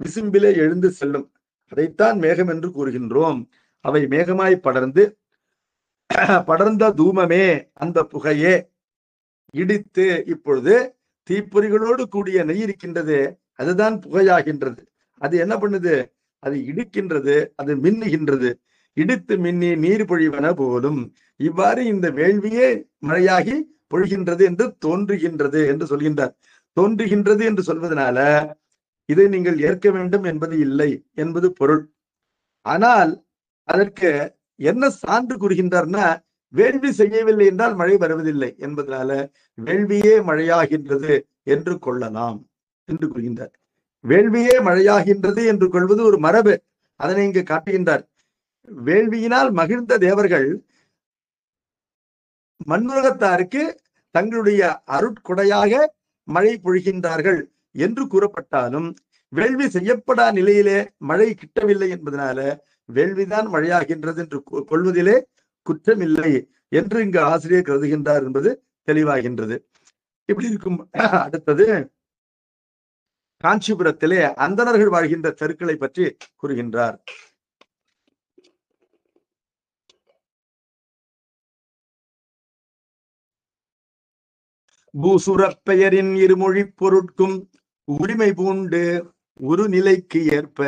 விசும்பிலே எழுந்து செல்லும். அதைத்தான் மேகம் என்று கூறுகின்றோம். அவை மேகமாய் படர்ந்த தூமமே, அந்த புகையே இடித்து, இப்பொழுது தீப்பொறிகளோடு கூடிய நெய் இருக்கின்றது, அதுதான் புகையாகின்றது. அது என்ன பண்ணுது? அது இடிக்கின்றது, அது மின்னுகின்றது. இடித்து மின்னி நீர் பொழிவன போலும். இவ்வாறு இந்த வேள்வியே மழையாகி பொழிகின்றது என்று தோன்றுகின்றது என்று சொல்கின்றார். தோன்றுகின்றது என்று சொல்வதனால இதை நீங்கள் ஏற்க வேண்டும் என்பது இல்லை என்பது பொருள். ஆனால் அதற்கு என்ன சான்று கூறுகின்றார்னா, வேள்வி செய்யவில்லை என்றால் மழை வருவதில்லை என்பதனால வேள்வியே மழையாகின்றது என்று கொள்ளலாம் என்று கூறுகின்றார். வேள்வியே மழையாகின்றது என்று கொள்வது ஒரு மரபு. அதனை இங்கு காட்டுகின்றார். வேள்வியினால் மகிழ்ந்த தேவர்கள் மண்ணுலகத்தாருக்கு தங்களுடைய அருட்கொடையாக மழை பொழிகின்றார்கள் என்று கூறப்பட்டாலும், வேள்வி செய்யப்படா நிலையிலே மழை கிட்டவில்லை என்பதனால வேள்விதான் மழையாகின்றது என்று கொள்வதிலே குற்றமில்லை என்று இங்கு ஆசிரியர் கருதுகின்றார் என்பது தெளிவாகின்றது. இப்படி இருக்கும். அடுத்தது காஞ்சிபுரத்திலே அந்தணர்கள் வாழ்கின்ற தெருக்களை பற்றி கூறுகின்றார். பூசுரப் பெயரின் இருமொழி பொருட்கும் உரிமை பூண்டு ஒரு நிலைக்கு ஏற்ப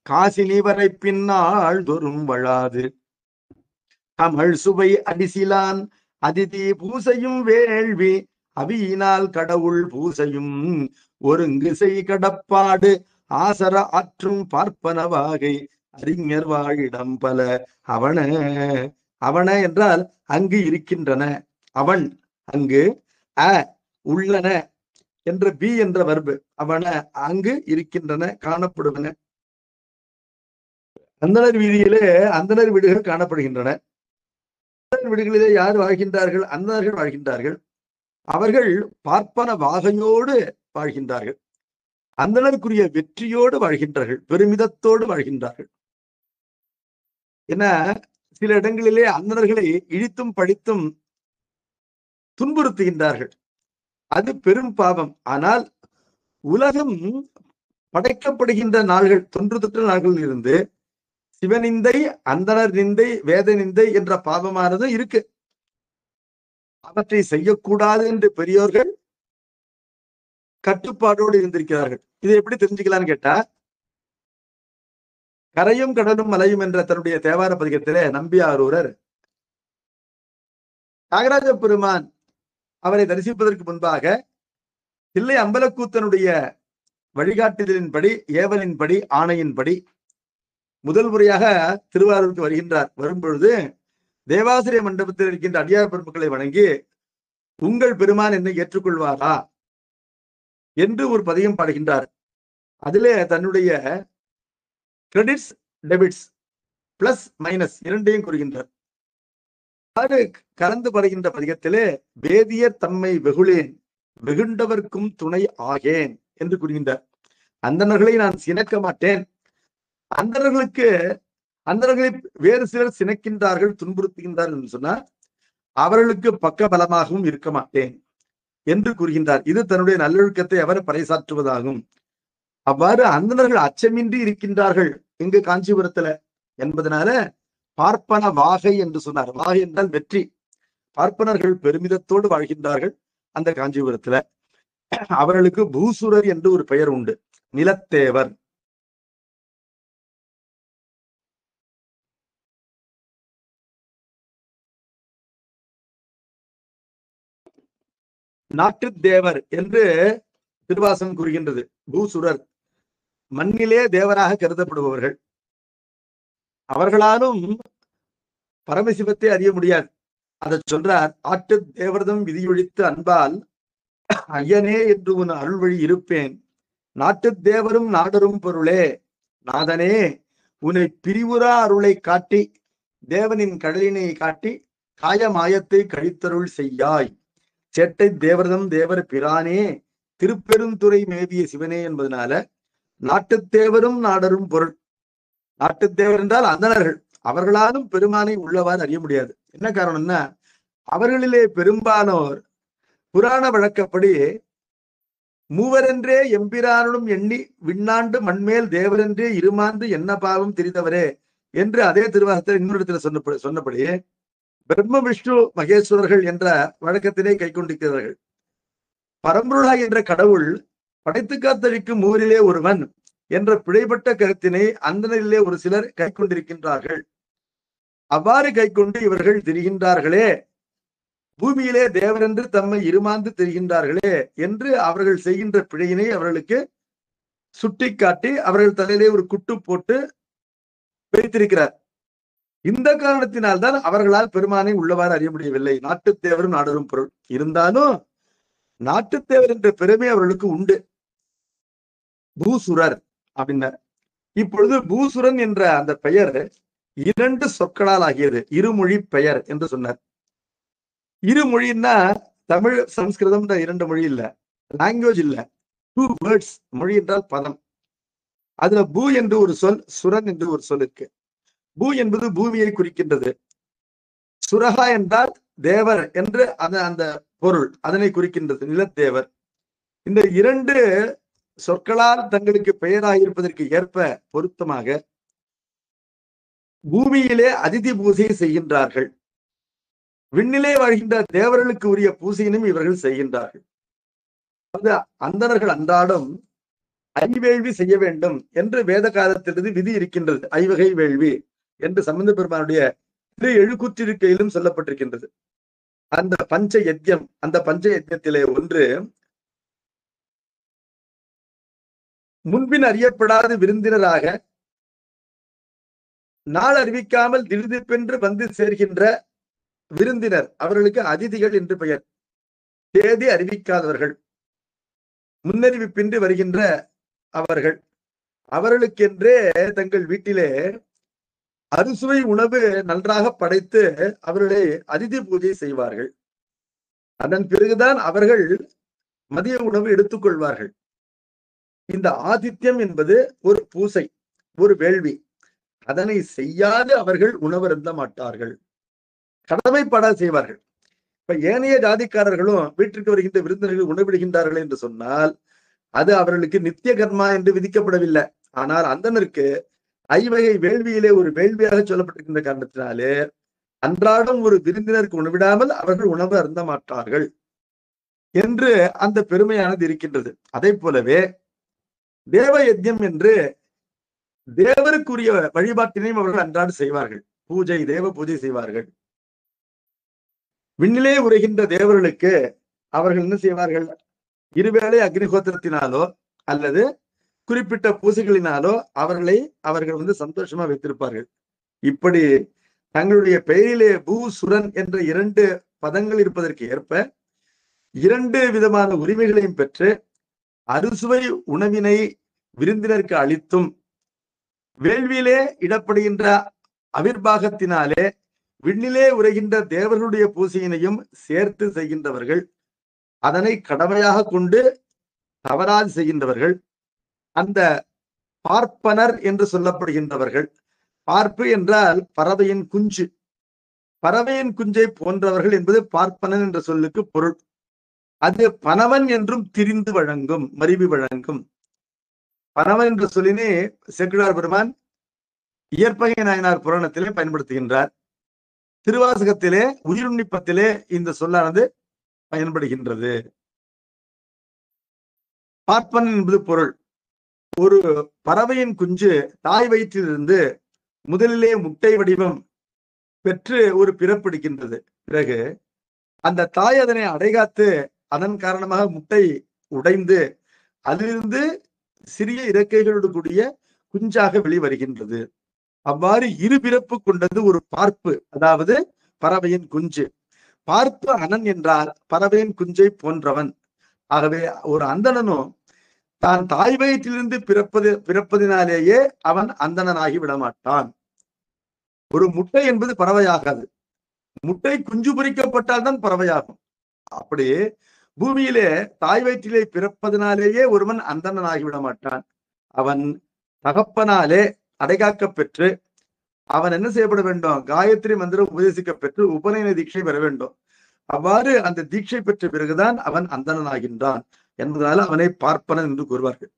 காசினி வரை பின்னால் தொறும் வளாது தமிழ் சுவை அடிசிலான் அதிதி பூசையும் வேள்வி அவியினால் கடவுள் பூசையும் ஒருங்கு கடப்பாடு ஆசர ஆற்றும் பார்ப்பனவாகை அறிஞர் வாழிடம் பல அவன. அவன என்றால் அங்கு இருக்கின்றன. அவன் அங்கு, உள்ளன என்ற பி என்ற வர்பு. அவன அங்கு இருக்கின்றன, காணப்படுவன. அந்தனர் வீதியிலே அந்தனர் வீடுகள் காணப்படுகின்றன. வீடுகளிலே யார் வாழ்கின்றார்கள்? அந்தனர்கள் வாழ்கின்றார்கள். அவர்கள் பார்ப்பன வாகையோடு வாழ்கின்றார்கள். அந்தனருக்குரிய வெற்றியோடு வாழ்கின்றார்கள், பெருமிதத்தோடு வாழ்கின்றார்கள். என சில இடங்களிலே அந்தனர்களை இழித்தும் படித்தும் துன்புறுத்துகின்றார்கள். அது பெரும் பாவம். ஆனால் உலகம் படைக்கப்படுகின்ற நாள்கள், தொன்று தொற்ற நாள்களில் இருந்து சிவனிந்தை, அந்தனர் நிந்தை, வேத நிந்தை என்ற பாவமானது இருக்கு. அவற்றை செய்யக்கூடாது என்று பெரியோர்கள் கட்டுப்பாடோடு இருந்திருக்கிறார்கள். இதை எப்படி தெரிஞ்சுக்கலான்னு கேட்டா, கரையும் கடலும் மலையும் என்ற தன்னுடைய தேவார பதிகத்திலே நம்பியாரூரர் தியாகராஜ பெருமான் அவரை தரிசிப்பதற்கு முன்பாக தில்லை அம்பலக்கூத்தனுடைய வழிகாட்டுதலின்படி, ஏவலின்படி, ஆணையின்படி முதல் முறையாக திருவாரூருக்கு வருகின்றார். வரும்பொழுது தேவாசிரிய மண்டபத்தில் இருக்கின்ற அடியார் பெருமக்களை வணங்கி, உங்கள் பெருமான் என்னை ஏற்றுக்கொள்வாரா என்று ஒரு பதியம் பாடுகின்றார். அதிலே தன்னுடைய கிரெடிட்ஸ், டெபிட்ஸ், பிளஸ் மைனஸ் இரண்டையும் கூறுகின்றார். கலந்து படுகின்ற பதிகத்திலே வேதியர் தம்மை வெகுளேன் வெகுண்டவர்க்கும் துணை ஆகேன் என்று கூறுகின்றார். அந்தணர்களை நான் சினக்க மாட்டேன், அந்தணர்களை வேறு சிலர் சினக்கின்றார்கள், துன்புறுத்துகின்றார்கள் என்று சொன்னால் அவர்களுக்கு பக்க பலமாகவும் இருக்க மாட்டேன் என்று கூறுகின்றார். இது தன்னுடைய நல்லொழுக்கத்தை அவர் பறைசாற்றுவதாகும். அவ்வாறு அந்தணர்கள் அச்சமின்றி இருக்கின்றார்கள் இங்கு காஞ்சிபுரத்துல என்பதனால பார்ப்பன வாகை என்று சொன்னார். வாகை என்றால் வெற்றி. பார்ப்பனர்கள் பெருமிதத்தோடு வாழ்கின்றார்கள் அந்த காஞ்சிபுரத்துல. அவர்களுக்கு பூசுரர் என்று ஒரு பெயர் உண்டு, நிலத்தேவர். நாட்டு தேவர் என்று திருவாசகம் கூறுகின்றது. பூசுரர் மண்ணிலே தேவராக கருதப்படுபவர்கள். அவர்களாலும் பரமசிவத்தை அறிய முடியாது. அதை சொல்றார். ஆட்டு தேவர்தம் விதியொழித்து அன்பால் ஐயனே என்று உன் அருள் வழி இருப்பேன், நாட்டு தேவரும் நாடரும் பொருளே நாதனே உன்னை பிரிவுரா அருளை காட்டி தேவனின் கடலினை காட்டி காய மாயத்தை கழித்தருள் செய்யாய், சேட்டை தேவர்தம் தேவர் பிரானே திருப்பெருந்துறை மேவிய சிவனே என்பதனால நாட்டுத்தேவரும் நாடரும் பொருள். நாட்டுத்தேவர் என்றால் அந்தணர்கள். அவர்களாலும் பெருமானை உள்ளவாறு அறிய முடியாது. என்ன காரணம்னா, அவர்களிலே பெரும்பாலோர் புராண வழக்கப்படி மூவரென்றே எம்பிரானும் எண்ணி விண்ணாண்டு மண்மேல் தேவரென்றே இருமாந்து என்ன பாவம் திரிந்தவரே என்று அதே திருவாசகத்தில் இன்னொரு இடத்துல சொன்னபடி பிரம்ம விஷ்ணு மகேஸ்வரர்கள் என்ற வழக்கத்தினை கை கொண்டிருக்கிறார்கள். பரம்பொருளாய் என்ற கடவுள் படைத்து காத்தளிக்கும் மூவரிலே ஒருவன் என்ற பிழைப்பட்ட கருத்தினை அந்தனிலே ஒரு சிலர் கை கொண்டிருக்கின்றார்கள். அவ்வாறு கை கொண்டு இவர்கள் திரிகின்றார்களே, பூமியிலே தேவரென்று தம்மை இருமாந்து திரிகின்றார்களே என்று அவர்கள் செய்கின்ற பிழையினை அவர்களுக்கு சுட்டிக்காட்டி அவர்கள் தலையிலே ஒரு குட்டு போட்டு வைத்திருக்கிறார். இந்த காரணத்தினால்தான் அவர்களால் பெருமானை உள்ளவாறு அறிய முடியவில்லை. நாட்டுத்தேவரும் நாடரும் பொருள். இருந்தாலும் நாட்டுத்தேவர் என்ற பெருமை அவர்களுக்கு உண்டு. பூசுரர் அப்படின்னார். இப்பொழுது பூசுரன் என்ற அந்த பெயர் 2 சொற்களால் ஆகியது. இருமொழி பெயர் என்று சொன்னார். இருமொழின்னா தமிழ் சம்ஸ்கிருதம் 2 மொழி இல்ல, லாங்குவேஜ் இல்ல, 2 வேர்ட்ஸ். மொழி என்றால் பதம். அதுல பூ என்று ஒரு சொல், சுரன் என்று ஒரு சொல் இருக்கு. பூ என்பது பூமியை குறிக்கின்றது. சுரகா என்றால் தேவர் என்று அந்த பொருள் அதனை குறிக்கின்றது, நிலத்தேவர். இந்த 2 சொற்களால் தங்களுக்கு பெயராயிருப்பதற்கு ஏற்ப பொருத்தமாக பூமியிலே அதிதி பூஜை செய்கின்றார்கள். விண்ணிலே வாழ்கின்ற தேவர்களுக்கு உரிய பூசையினும் இவர்கள் செய்கின்றார்கள். அந்தணர்கள் அன்றாடம் ஐவேள்வி செய்ய வேண்டும் என்று வேத காலத்திலிருந்து விதி இருக்கின்றது. ஐவகை வேள்வி என்று சம்பந்த பெருமானுடைய எழுக்கூற்றிருக்கையிலும் சொல்லப்பட்டிருக்கின்றது. அந்த பஞ்ச யஜ்யம், அந்த பஞ்ச யஜ்யத்திலே ஒன்று முன்பின் அறியப்படாத விருந்தினராக நாள் அறிவிக்காமல் திடீர்பென்று வந்து சேர்கின்ற விருந்தினர், அவர்களுக்கு அதிதிகள் என்று பெயர். தேதி அறிவிக்காதவர்கள், முன்னறிவிப்பின்றி வருகின்ற அவர்கள், அவர்களுக்கென்றே தங்கள் வீட்டிலே அறுசுவை உணவு நன்றாக படைத்து அவர்களை அதிதி பூஜை செய்வார்கள். அதன் பிறகுதான் அவர்கள் மதிய உணவு எடுத்துக்கொள்வார்கள். இந்த ஆதித்யம் என்பது ஒரு பூசை, ஒரு வேள்வி. அதனை செய்யாது அவர்கள் உணவு அருந்த மாட்டார்கள், கடமைப்பட செய்வார்கள். இப்ப ஏனைய ஜாதிக்காரர்களும் வீட்டிற்கு வருகின்ற விருந்தினர்கள் உணவிடுகின்றார்கள் என்று சொன்னால் அது அவர்களுக்கு நித்திய கர்மா என்று விதிக்கப்படவில்லை. ஆனால் அந்தனருக்கு ஐவகை வேள்வியிலே ஒரு வேள்வியாக சொல்லப்பட்டிருக்கின்ற காரணத்தினாலே அன்றாடம் ஒரு விருந்தினருக்கு உணவிடாமல் அவர்கள் உணவு அருந்த மாட்டார்கள் என்று அந்த பெருமையானது இருக்கின்றது. அதை போலவே தேவ யஜ்யம் என்று தேவருக்குரிய வழிபாட்டினையும் அவர்கள் அன்றாடு செய்வார்கள். பூஜை, தேவ பூஜை செய்வார்கள். விண்ணிலே உரைகின்ற தேவர்களுக்கு அவர்கள் என்ன செய்வார்கள்? இருவேளை அக்னிஹோத்திரத்தினாலோ அல்லது குறிப்பிட்ட பூசைகளினாலோ அவர்கள் சந்தோஷமா வைத்திருப்பார்கள். இப்படி தங்களுடைய பெயரிலே பூசுரன் என்ற 2 பதங்கள் இருப்பதற்கு ஏற்ப 2 விதமான உரிமைகளையும் பெற்று அறுசுவை உணவினை விருந்தினருக்கு அளித்தும் வேள்வியிலே இடப்படுகின்ற அவிர்வாகத்தினாலே விண்ணிலே உரைகின்ற தேவர்களுடைய பூசையினையும் சேர்த்து செய்கின்றவர்கள், அதனை கடமையாக கொண்டு தவறாது செய்கின்றவர்கள், அந்த பார்ப்பனர் என்று சொல்லப்படுகின்றவர்கள். பார்ப்பு என்றால் பறவையின் குஞ்சு, பறவையின் குஞ்சை போன்றவர்கள் என்பது பார்ப்பனன் என்ற சொல்லுக்கு பொருள். அது பனவன் என்றும் திரிந்து வழங்கும், மருவி வழங்கும். பனவன் என்ற சொல்லினை சேக்கிழார் பெருமான் இயற்பகை நாயனார் புராணத்திலே பயன்படுத்துகின்றார். திருவாசகத்திலே உயிருண்ணிப்பத்திலே இந்த சொல்லானது பயன்படுகின்றது. பார்ப்பன் என்பது பொருள். ஒரு பறவையின் குஞ்சு தாய் வயிற்றிலிருந்து முதலிலே முட்டை வடிவம் பெற்று ஒரு பிறப்பெடுக்கின்றது. பிறகு அந்த தாய் அதனை அடைகாத்து அதன் காரணமாக முட்டை உடைந்து அதிலிருந்து சிறிய இறக்கைகளோடு கூடிய குஞ்சாக வெளிவருகின்றது. அவ்வாறு இருபிறப்பு கொண்டது ஒரு பார்ப்பு, அதாவது பறவையின் குஞ்சு. பார்ப்பு அனன் என்றால் பறவையின் குஞ்சை போன்றவன். ஆகவே ஒரு அந்தணனும் தான் தாய் வயிற்றிலிருந்து பிறப்பதினாலேயே அவன் அந்தணனாகி விடமாட்டான். ஒரு முட்டை என்பது பறவையாகாது, முட்டை குஞ்சு பொரிக்கப்பட்டால் தான் பறவையாகும். அப்படியே பூமியிலே தாய் வயிற்றிலே பிறப்பதனாலேயே ஒருவன் அந்தணனாகி விட மாட்டான். அவன் தகப்பனாலே அடைகாக்க பெற்று அவன் என்ன செய்யப்பட வேண்டும்? காயத்ரி மந்திரம் உபதேசிக்க பெற்று உபநயன தீட்சை பெற வேண்டும். அவ்வாறு அந்த தீட்சை பெற்ற பிறகுதான் அவன் அந்தணனாகின்றான் என்பதனால அவனை பார்ப்பனன் என்று கூறுவார்கள்.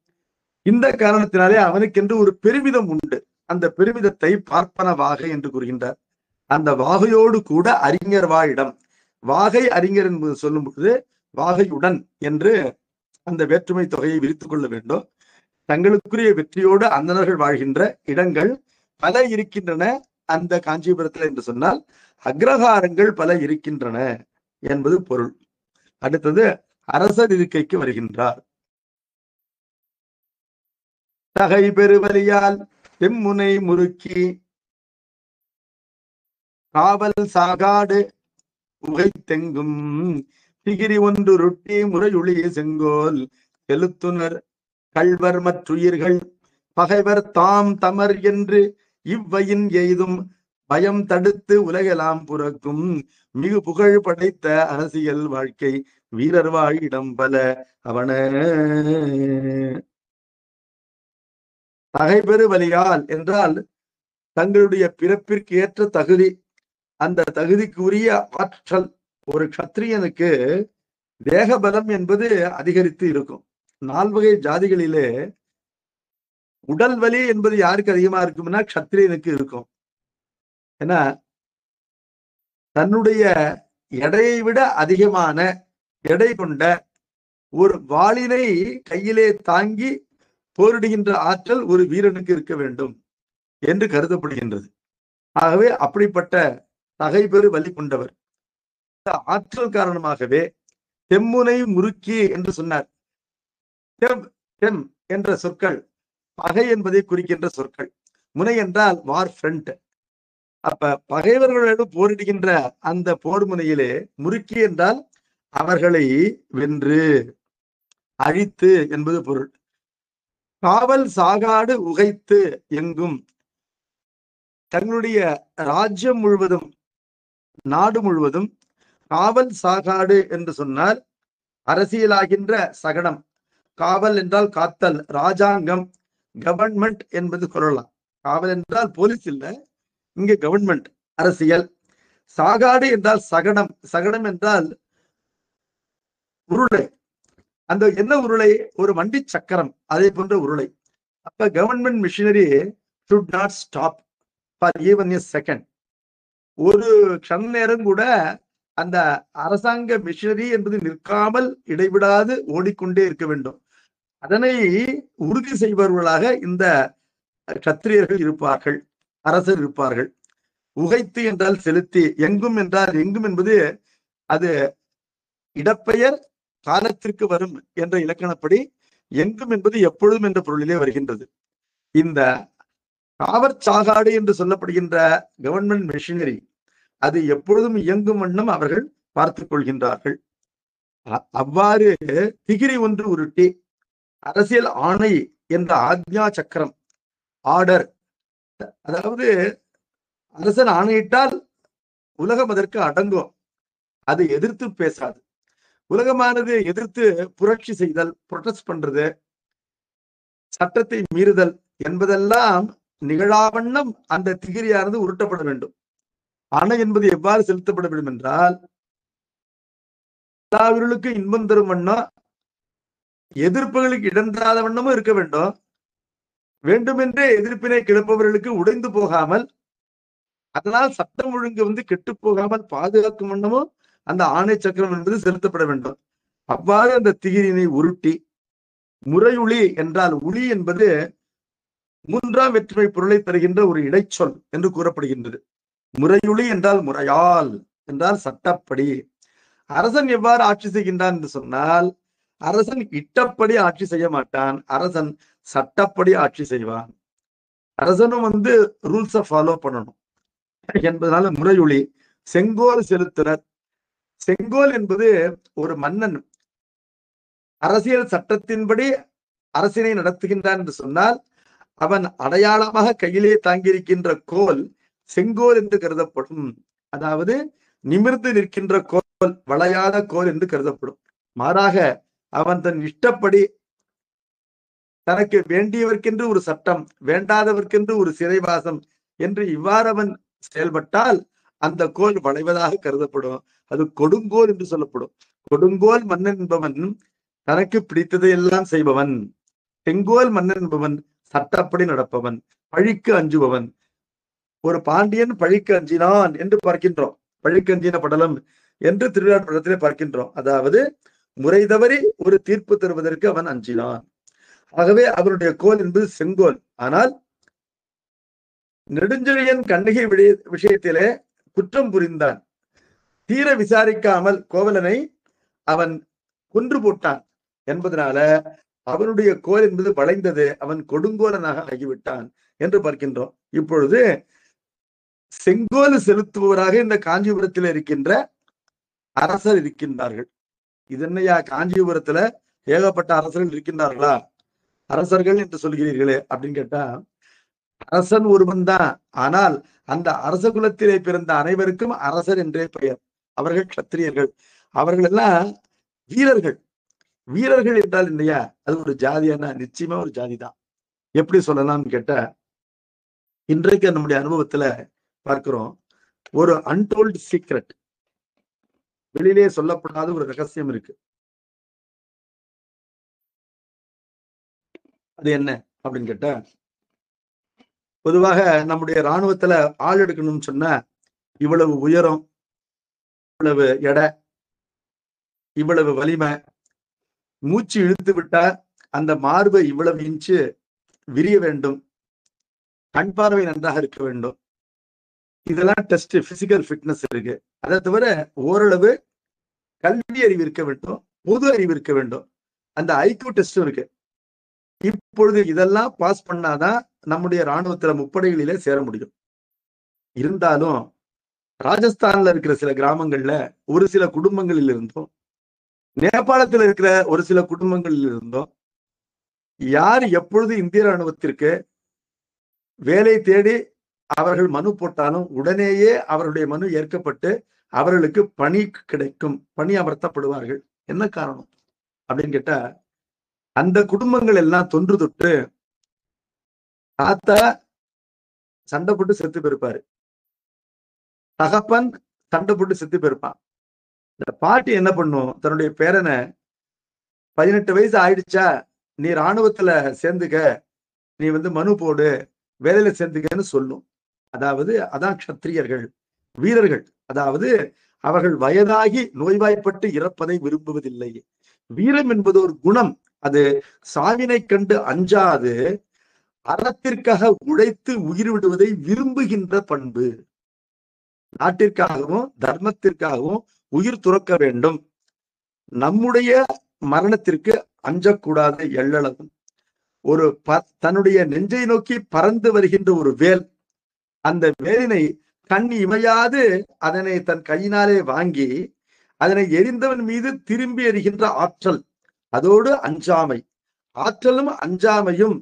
இந்த காரணத்தினாலே அவனுக்கென்று ஒரு பெருமிதம் உண்டு. அந்த பெருமிதத்தை பார்ப்பன வாகை என்று கூறுகின்றார். அந்த வாகையோடு கூட அறிஞர் வாயிடம், வாகை அறிஞர் என்பது சொல்லும் பொழுது வாகையுடன் என்று அந்த வேற்றுமை தொகையை விரித்துக் கொள்ள வேண்டும். தங்களுக்குரிய வெற்றியோடு அந்தணர்கள் வாழ்கின்ற இடங்கள் பல இருக்கின்றன அந்த காஞ்சிபுரத்தில் என்று சொன்னால் அக்ரஹாரங்கள் பல இருக்கின்றன என்பது பொருள். அடுத்தது அரசர் இருக்கைக்கு வருகின்றார். தகை பெருவலியால் தெம்முனை முறுக்கி காவல் சாகாடு உகைத்தெங்கும் திகிரி ஒன்று ரொட்டி முறையுளி செங்கோல் செலுத்துனர் கள்வர் மற்றுயிர்கள் பகைவர் தாம் தமர் என்று இவ்வையின் எய்தும் பயம் தடுத்து உலகெல்லாம் புறக்கும் மிகு புகழ் படைத்த அரசியல் வாழ்க்கை வீரர் வாழிடம் பல அவன. தகைபெரு வலியால் என்றால் தங்களுடைய பிறப்பிற்கு ஏற்ற தகுதி, அந்த தகுதிக்குரிய ஆற்றல். ஒரு க்ஷத்திரியனுக்கு தேகபலம் என்பது அதிகரித்து இருக்கும். 4 வகை ஜாதிகளிலே உடல் வலி என்பது யாருக்கு அதிகமா இருக்கும்னா க்ஷத்திரியனுக்கு இருக்கும். ஏன்னா தன்னுடைய எடையை விட அதிகமான எடை கொண்ட ஒரு வாளினை கையிலே தாங்கி போரிடுகின்ற ஆற்றல் ஒரு வீரனுக்கு இருக்க வேண்டும் என்று கருதப்படுகின்றது. ஆகவே அப்படிப்பட்ட தகைபெரு வலி கொண்டவர். ஆற்றல் காரணமாகவே தெம்முனை முறுக்கி என்று சொன்னார். தெம் என்ற சொற்கள் பகை என்பதை குறிக்கின்ற சொற்கள். முனை என்றால் வார் ஃப்ரண்ட். அப்ப பகைவர்களோடு போரிடுகின்ற அந்த போர் முனையிலே முறுக்கி என்றால் அவர்களை வென்று அழித்து என்பது பொருள். காவல் சாகாடு உகைத்து எங்கும் தங்களுடைய ராஜ்யம் முழுவதும் நாடு முழுவதும் காவல் சாகாடு என்று சொன்னால் அரசியலாகின்ற சகடம். காவல் என்றால் காத்தல், ராஜாங்கம், கவர்மெண்ட் என்பது சொல்லலாம். காவல் என்றால் போலீஸ் இல்ல, இங்க கவர்மெண்ட், அரசியல். சாகாடு என்றால் சகடம். சகடம் என்றால் உருளை. அந்த என்ன உருளை? ஒரு வண்டி சக்கரம், அதே போன்ற உருளை. அப்ப government machinery should not stop for even a second. ஒரு க்ஷண நேரம் கூட அந்த அரசாங்க மிஷினரி என்பது நிற்காமல் இடைவிடாது ஓடிக்கொண்டே இருக்க வேண்டும். அதனை உறுதி செய்பவர்களாக இந்த க்ஷத்திரியர்கள் இருப்பார்கள், அரசர் இருப்பார்கள். உகைத்து என்றால் செலுத்தி, எங்கும் என்றால் எங்கும் என்பது அது இடப்பெயர் காலத்திற்கு வரும் என்ற இலக்கணப்படி எங்கும் என்பது எப்பொழுதும் என்ற பொருளிலே வருகின்றது. இந்த காவற்சாகாடு என்று சொல்லப்படுகின்ற கவர்மெண்ட் மிஷினரி அது எப்பொழுதும் இயங்கும் வண்ணம் அவர்கள் பார்த்துக் கொள்கின்றார்கள். அவ்வாறு திகிரி ஒன்று உருட்டி அரசியல் ஆணை என்ற ஆக்ஞா சக்கரம், ஆர்டர், அதாவது அரசன் ஆணையிட்டால் உலகம் அதற்கு அடங்கும், அது எதிர்த்து பேசாது. உலகமானது எதிர்த்து புரட்சி செய்தல், புரொட்டஸ்ட் பண்றது, சட்டத்தை மீறுதல் என்பதெல்லாம் நிகழாவண்ணம் அந்த திகிரியானது உருட்டப்பட வேண்டும். ஆணை என்பது எவ்வாறு செலுத்தப்பட வேண்டும் என்றால் எல்லாவர்களுக்கு இன்பம் தரும் வண்ணம், எதிர்ப்புகளுக்கு இடம் தராத வண்ணமும் இருக்க வேண்டும். வேண்டுமென்றே எதிர்ப்பினை கிளப்பவர்களுக்கு உடைந்து போகாமல், அதனால் சட்டம் ஒழுங்கு கெட்டு போகாமல் பாதுகாக்கும் வண்ணமும் அந்த ஆணை சக்கரம் என்பது செலுத்தப்பட வேண்டும். அவ்வாறு அந்த திகிரினை உருட்டி, முறையுளி என்றால் உளி என்பது 3ஆம் வேற்றுமை பொருளை தருகின்ற ஒரு இடைச்சொல் என்று கூறப்படுகின்றது. முறையுளி என்றால் முறையால் என்றால் சட்டப்படி. அரசன் எவ்வாறு ஆட்சி செய்கின்றான் என்று சொன்னால் அரசன் இட்டப்படி ஆட்சி செய்ய மாட்டான், அரசன் சட்டப்படி ஆட்சி செய்வான். அரசனும் ரூல்ஸை ஃபாலோ பண்ணணும் என்பதனால முறையுளி. செங்கோல் செலுத்துனர். செங்கோல் என்பது ஒரு மன்னன் அரசியல் சட்டத்தின்படி அரசினை நடத்துகின்றான் என்று சொன்னால் அவன் அடையாளமாக கையிலே தாங்கியிருக்கின்ற கோல் செங்கோல் என்று கருதப்படும். அதாவது நிமிர்ந்து நிற்கின்ற கோல், வளையாத கோல் என்று கருதப்படும். மாறாக அவன் தன் இஷ்டப்படி தனக்கு வேண்டியவர்க்கென்று ஒரு சட்டம், வேண்டாதவர்க்கென்று ஒரு சிறைவாசம் என்று இவ்வாறு அவன் செயல்பட்டால் அந்த கோல் வளைவதாக கருதப்படும். அது கொடுங்கோல் என்று சொல்லப்படும். கொடுங்கோல் மன்னன் என்பவன் தனக்கு பிடித்ததை எல்லாம் செய்பவன். செங்கோல் மன்னன் என்பவன் சட்டப்படி நடப்பவன், பழிக்கு அஞ்சுபவன். ஒரு பாண்டியன் பழிக்கு அஞ்சினான் என்று பார்க்கின்றோம். பழிக்கு அஞ்சின படலம் என்று திருவிழாப்படத்திலே பார்க்கின்றோம். அதாவது முறை தவறி ஒரு தீர்ப்பு தருவதற்கு அவன் அஞ்சினான். ஆகவே அவருடைய கோல் என்பது செங்கோல். ஆனால் நெடுஞ்செழியன் கண்ணகி விஷயத்திலே குற்றம் புரிந்தான். தீர விசாரிக்காமல் கோவலனை அவன் கொன்று போட்டான் என்பதனால அவனுடைய கோல் என்பது வளைந்தது. அவன் கொடுங்கோலனாக ஆகிவிட்டான் என்று பார்க்கின்றோம். இப்பொழுது செங்கோல் செலுத்துபவராக இந்த காஞ்சிபுரத்தில் இருக்கின்ற அரசர் இருக்கின்றார்கள். இது என்னையா காஞ்சிபுரத்துல ஏகப்பட்ட அரசர்கள் இருக்கின்றார்களா, அரசர்கள் என்று சொல்கிறீர்களே அப்படின்னு கேட்டா, அரசன் ஒருவன் தான். ஆனால் அந்த அரச குலத்திலே பிறந்த அனைவருக்கும் அரசர் என்றே பெயர். அவர்கள் கத்திரியர்கள். அவர்கள் எல்லாம் வீரர்கள். வீரர்கள் என்றால் இல்லையா, அது ஒரு ஜாதியான நிச்சயமா ஒரு ஜாதி தான். எப்படி சொல்லலாம்னு கேட்டா, இன்றைக்கு நம்முடைய அனுபவத்துல பார்க்கிறோம், ஒரு அன்டோல்டு சீக்ரெட், வெளியிலே சொல்லப்படாத ஒரு ரகசியம் இருக்கு. அது என்ன அப்படின்னு கேட்டா, பொதுவாக நம்முடைய இராணுவத்துல ஆள் எடுக்கணும்னு சொன்னா இவ்வளவு உயரம், இவ்வளவு எடை, இவ்வளவு வலிமை, மூச்சு இழுத்து விட்டா அந்த மார்பை இவ்வளவு இன்ச்சு விரிய வேண்டும், கண் பார்வை நன்றாக இருக்க வேண்டும். இதெல்லாம் டெஸ்ட், பிசிக்கல் ஃபிட்னஸ் இருக்கு. அதை தவிர ஓரளவு கல்வி அறிவு இருக்க வேண்டும், பொது அறிவு இருக்க வேண்டும். அந்த ஐக்யூ டெஸ்டும் இருக்கு. இப்பொழுது இதெல்லாம் பாஸ் பண்ணாதான் நம்முடைய இராணுவத்துல முப்படைகளிலே சேர முடியும். இருந்தாலும் ராஜஸ்தான்ல இருக்கிற சில கிராமங்கள்ல ஒரு சில குடும்பங்களில் இருந்தும், நேபாளத்தில் இருக்கிற ஒரு சில குடும்பங்களில் இருந்தும் யார் எப்பொழுது இந்திய இராணுவத்திற்கு வேலை தேடி அவர்கள் மனு போட்டாலும் உடனேயே அவருடைய மனு ஏற்கப்பட்டு அவர்களுக்கு பணி கிடைக்கும், பணி அமர்த்தப்படுவார்கள். என்ன காரணம் அப்படின்னு கேட்டா, அந்த குடும்பங்கள் எல்லாம் தொன்று தொட்டு தாத்தா சண்டை போட்டு செத்து போயிருப்பாரு, தகப்பன் சண்டை போட்டு செத்து போயிருப்பான். இந்த பாட்டி என்ன பண்ணும், தன்னுடைய பேரனை 18 வயசு ஆயிடுச்சா, நீ இராணுவத்துல சேர்ந்துக்க, நீ மனு போடு, வேலையில சேர்ந்துக்கன்னு சொல்லும். அதாவது அதான் க்ஷத்திரியர்கள், வீரர்கள். அதாவது அவர்கள் வயதாகி நோய்வாய்ப்பட்டு இறப்பதை விரும்புவதில்லை. வீரம் என்பது ஒரு குணம். அது சாவினை கண்டு அஞ்சாது அறத்திற்காக உழைத்து உயிர் விடுவதை விரும்புகின்ற பண்பு. நாட்டிற்காகவும் தர்மத்திற்காகவும் உயிர் துறக்க வேண்டும். நம்முடைய மரணத்திற்கு அஞ்சக்கூடாத எள்ளளவும். ஒரு தன்னுடைய நெஞ்சை நோக்கி பறந்து வருகின்ற ஒரு வேல், அந்த வேலினை கண் இமையாது அதனை தன் கையினாலே வாங்கி அதனை எரிந்தவன் மீது திரும்பி எறிகின்ற ஆற்றல், அதோடு அஞ்சாமை. ஆற்றலும் அஞ்சாமையும்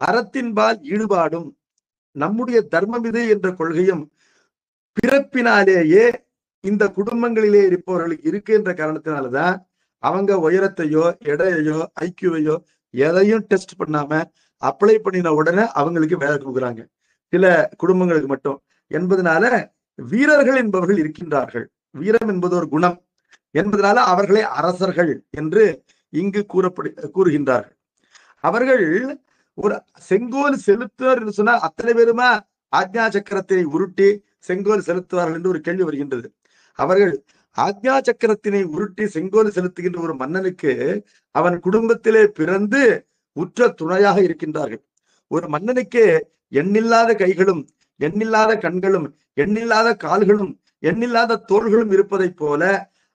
அறத்தின்பால் ஈடுபாடும் நம்முடைய தர்மம் இது என்ற கொள்கையும் பிறப்பினாலேயே இந்த குடும்பங்களிலே இருப்பவர்களுக்கு இருக்கு என்ற காரணத்தினாலதான் அவங்க உயரத்தையோ எடையையோ ஐக்கியூவையோ எதையும் டெஸ்ட் பண்ணாம அப்ளை பண்ணின உடனே அவங்களுக்கு வேலை கொடுக்குறாங்க, சில குடும்பங்களுக்கு மட்டும். என்பதனால வீரர்கள் என்பவர்கள் இருக்கின்றார்கள். வீரம் என்பது ஒரு குணம் என்பதனால அவர்களை அரசர்கள் என்று இங்கு கூறுகின்றார்கள். அவர்கள் ஒரு செங்கோல் செலுத்துவர் என்று சொன்னால் அத்தனை பேருமா ஆக்ஞா சக்கரத்தை உருட்டி செங்கோல் செலுத்துவார்கள் என்று ஒரு கேள்வி வருகின்றது. அவர்கள் ஆக்ஞா சக்கரத்தினை உருட்டி செங்கோல் செலுத்துகின்ற ஒரு மன்னனுக்கு அவன் குடும்பத்திலே பிறந்து உற்ற துணையாக இருக்கின்றார்கள். ஒரு மன்னனுக்கு எண்ணில்லாத கைகளும் எண்ணில்லாத கண்களும் எண்ணில்லாத கால்களும் எண்ணில்லாத தோள்களும் இருப்பதை போல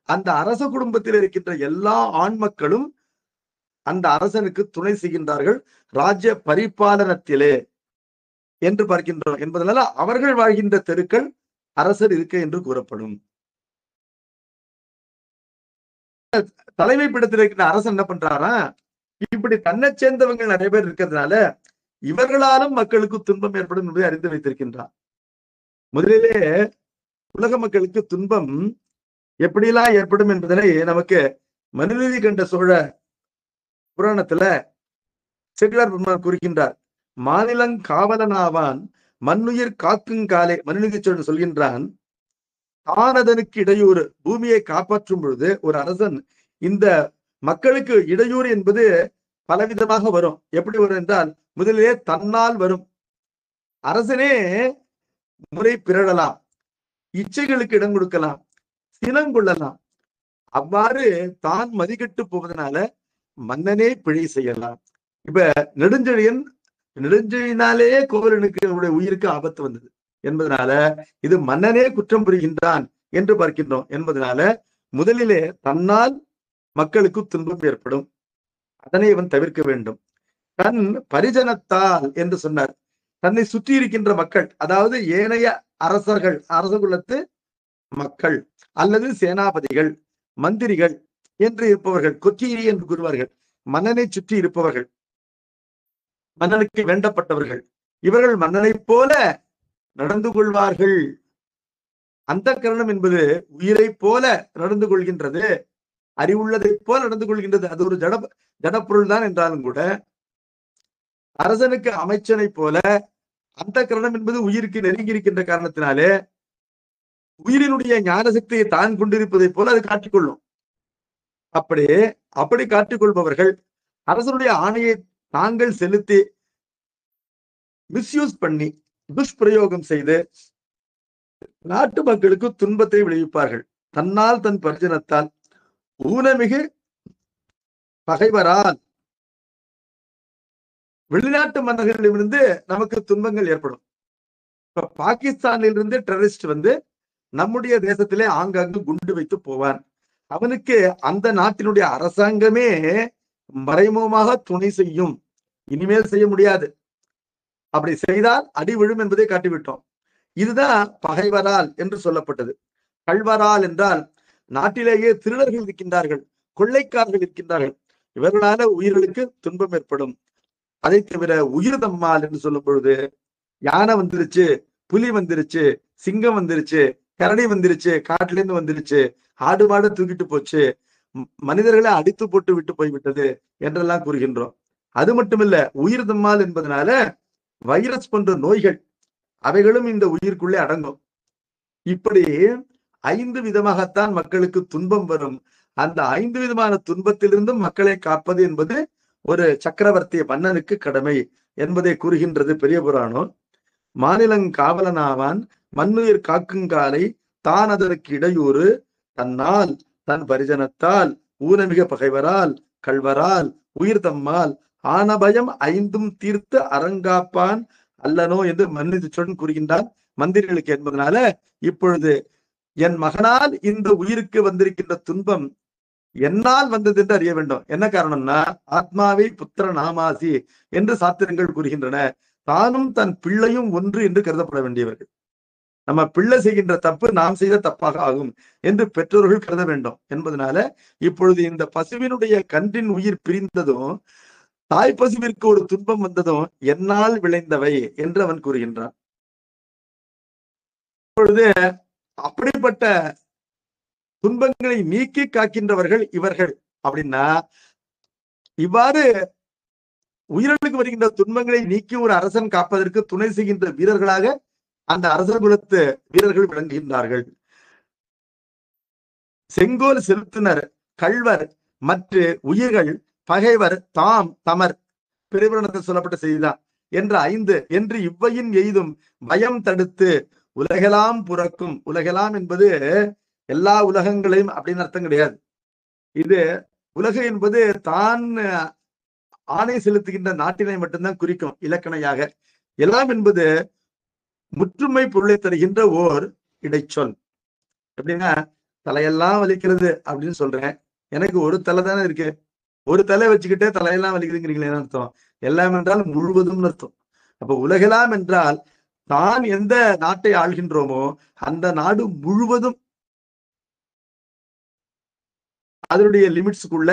அந்த அரச குடும்பத்தில் இருக்கின்ற எல்லா ஆண் மக்களும் அந்த அரசனுக்கு துணை செய்கின்றார்கள் ராஜ்ய பரிபாலனத்திலே என்று பார்க்கின்றோம். என்பதனால அவர்கள் வாழ்கின்ற தெருக்கள் அரசர் இருக்க என்று கூறப்படும். தலைமை பீடத்தில் இருக்கின்ற அரசன் என்ன பண்றாரா, இப்படி தன்னை சேர்ந்தவங்க நிறைய பேர் இருக்கிறதுனால இவர்களாலும் மக்களுக்கு துன்பம் ஏற்படும் என்பதை அறிந்து வைத்திருக்கின்றார். முதலிலே உலக மக்களுக்கு துன்பம் எப்படியெல்லாம் ஏற்படும் என்பதனை நமக்கு மனுநீதி கண்ட சோழ புராணத்துல செட்டியார் பெருமான் குறிக்கின்றார். மாநிலங்காவலனாவான் மண்ணுயிர் காக்கும் காலே. மனுநீதி சோழன் சொல்கின்றான், தானதனுக்கு இடையூறு, பூமியை காப்பாற்றும் பொழுது ஒரு அரசன் இந்த மக்களுக்கு இடையூறு என்பது பலவிதமாக வரும். எப்படி வரும் என்றால், முதலிலே தன்னால் வரும். அரசனே முறை பிறழலாம், இச்சைகளுக்கு இடம் கொடுக்கலாம், சினங்கொள்ளலாம். அவ்வாறு தான் மதிக்கட்டு போவதனால மன்னனே பிழை செய்யலாம். இப்ப நெடுஞ்செழியனாலே கோவலனுக்கு உயிருக்கு ஆபத்து வந்தது என்பதனால இது மன்னனே குற்றம் புரிகின்றான் என்று பார்க்கின்றோம். என்பதனால முதலிலே தன்னால் மக்களுக்கு துன்பம் ஏற்படும், அதனை இவன் தவிர்க்க வேண்டும். தன் பரிஜனத்தால் என்று சொன்னார். தன்னை சுற்றி இருக்கின்ற மக்கள், அதாவது ஏனைய அரசர்கள், அரசகுலத்து மக்கள் அல்லது சேனாபதிகள், மந்திரிகள் என்று இருப்பவர்கள், கொச்சீரி என்று கூறுவார்கள். மன்னனை சுற்றி இருப்பவர்கள், மன்னனுக்கு வேண்டப்பட்டவர்கள், இவர்கள் மன்னனைப் போல நடந்து கொள்வார்கள். அந்த கரணம் என்பது உயிரை போல நடந்து கொள்கின்றது, அறிவுள்ளதை போல நடந்து கொள்கின்றது. அது ஒரு ஜடப்பொருள் தான் என்றாலும் கூட அரசனுக்கு அமைச்சனை போல அந்த கரணம் என்பது உயிருக்கு நெருங்கி இருக்கின்ற காரணத்தினாலே உயிரினுடைய ஞான சக்தியை தான் கொண்டிருப்பதை போல அது காட்டிக்கொள்ளும். அப்படி காட்டிக்கொள்பவர்கள் அரசனுடைய ஆணையை தாங்கள் செலுத்தி மிஸ்யூஸ் பண்ணி, துஷ்பிரயோகம் செய்து நாட்டு மக்களுக்கு துன்பத்தை விளைவிப்பார்கள். தன்னால் தன் பரிஜனத்தால் ஊனமிகு பகைவரால் வெளிநாட்டு மன்னர்களிடமிருந்து நமக்கு துன்பங்கள் ஏற்படும். இப்ப பாகிஸ்தானிலிருந்து டெரரிஸ்ட் வந்து நம்முடைய தேசத்திலே ஆங்காங்கு குண்டு வைத்து போவான். அவனுக்கு அந்த நாட்டினுடைய அரசாங்கமே மறைமுகமாக துணை செய்யும். இனிமேல் செய்ய முடியாது, அப்படி செய்தால் அடி விழும் என்பதை காட்டிவிட்டோம். இதுதான் பகைவரால் என்று சொல்லப்பட்டது. கள்வரால் என்றால் நாட்டிலேயே திருடர்கள் இருக்கின்றார்கள், கொள்ளைக்காரர்கள் இருக்கின்றார்கள், இவர்களால உயிர்களுக்கு துன்பம் ஏற்படும். அதை தவிர உயிர் தம்மால் என்று சொல்லும் பொழுது யானை வந்துருச்சு, புலி வந்துருச்சு, சிங்கம் வந்துருச்சு, கரடி வந்துருச்சு, காட்டுல இருந்து வந்துருச்சு, ஆடு மாடு தூக்கிட்டு போச்சு, மனிதர்களை அடித்து போட்டு விட்டு போய்விட்டது என்றெல்லாம் கூறுகின்றோம். அது மட்டுமில்ல, உயிர் தம்மால் என்பதனால வைரஸ் போன்ற நோய்கள் அவைகளும் இந்த உயிர்க்குள்ளே அடங்கும். இப்படி 5 விதமாகத்தான் மக்களுக்கு துன்பம் வரும். அந்த 5 விதமான துன்பத்திலிருந்தும் மக்களை காப்பது என்பது ஒரு சக்கரவர்த்தி மன்னனுக்கு கடமை என்பதை கூறுகின்றது பெரிய புராணம். மாநிலங்காவலனாவான் மண்ணுயிர் காக்குங்காலை தான் அதற்கு இடையூறு தன்னால் தன் பரிஜனத்தால் ஊனமிக பகைவரால் கள்வரால் உயிர் தம்மால் ஆனபயம் 5ம் தீர்த்து அறங்காப்பான் அல்லனோ என்று மன்னித்து சொல் கூறுகின்றான் மந்திரிகளுக்கு. என்பதனால இப்பொழுது என் மகனால் இந்த உயிருக்கு வந்திருக்கின்ற துன்பம் என்னால் வந்தது என்று அறிய வேண்டும். என்ன காரணம்னா, ஆத்மாவை புத்திர நாமாசி என்று சாத்திரங்கள் கூறுகின்றன. தானும் தன் பிள்ளையும் ஒன்று என்று கருதப்பட வேண்டியவர்கள். நம்ம பிள்ளை செய்கின்ற தப்பு நாம் செய்த தப்பாக ஆகும் என்று பெற்றோர்கள் கருத வேண்டும். என்பதனால இப்பொழுது இந்த பசுவினுடைய கன்றின் உயிர் பிரிந்ததும் தாய் பசுவிற்கு ஒரு துன்பம் வந்ததும் என்னால் விளைந்தவை என்று அவன் கூறுகின்றான். இப்பொழுது அப்படிப்பட்ட துன்பங்களை நீக்கி காக்கின்றவர்கள் இவர்கள். அப்படின்னா இவ்வாறு உயிர்களுக்கு வருகின்ற துன்பங்களை நீக்கி ஒரு அரசன் காப்பதற்கு துணை செய்கின்ற வீரர்களாக அந்த அரசர் குலத்து வீரர்கள் விளங்குகின்றார்கள். செங்கோல் செலுத்தினர் கள்வர் மற்ற உயிர்கள் பகைவர் தாம் தமர் பெருவரணத்தில் சொல்லப்பட்ட செய்திதான் என்ற 5 என்று இவ்வையின் எய்தும் பயம் தடுத்து உலகெல்லாம் புறக்கும். உலகெல்லாம் என்பது எல்லா உலகங்களையும் அப்படின்னு அர்த்தம் கிடையாது. இது உலகு என்பது தான் ஆணை செலுத்துகின்ற நாட்டினை மட்டும்தான் குறிக்கும் இலக்கணையாக. எல்லாம் என்பது முற்றுமை பொருளை தருகின்ற ஓர் இடைச்சொல். எப்படின்னா, தலையெல்லாம் வலிக்கிறது அப்படின்னு சொல்றேன், எனக்கு ஒரு தலை தானே இருக்கு, ஒரு தலை வச்சுக்கிட்டே தலையெல்லாம் வலிக்குதுங்கிறீங்களே அர்த்தம். எல்லாம் என்றால் முழுவதும் அர்த்தம். அப்ப உலகெல்லாம் என்றால் தான் எந்த நாட்டை ஆள்கின்றோமோ அந்த நாடு முழுவதும் அதனுடைய லிமிட்ஸுக்குள்ள.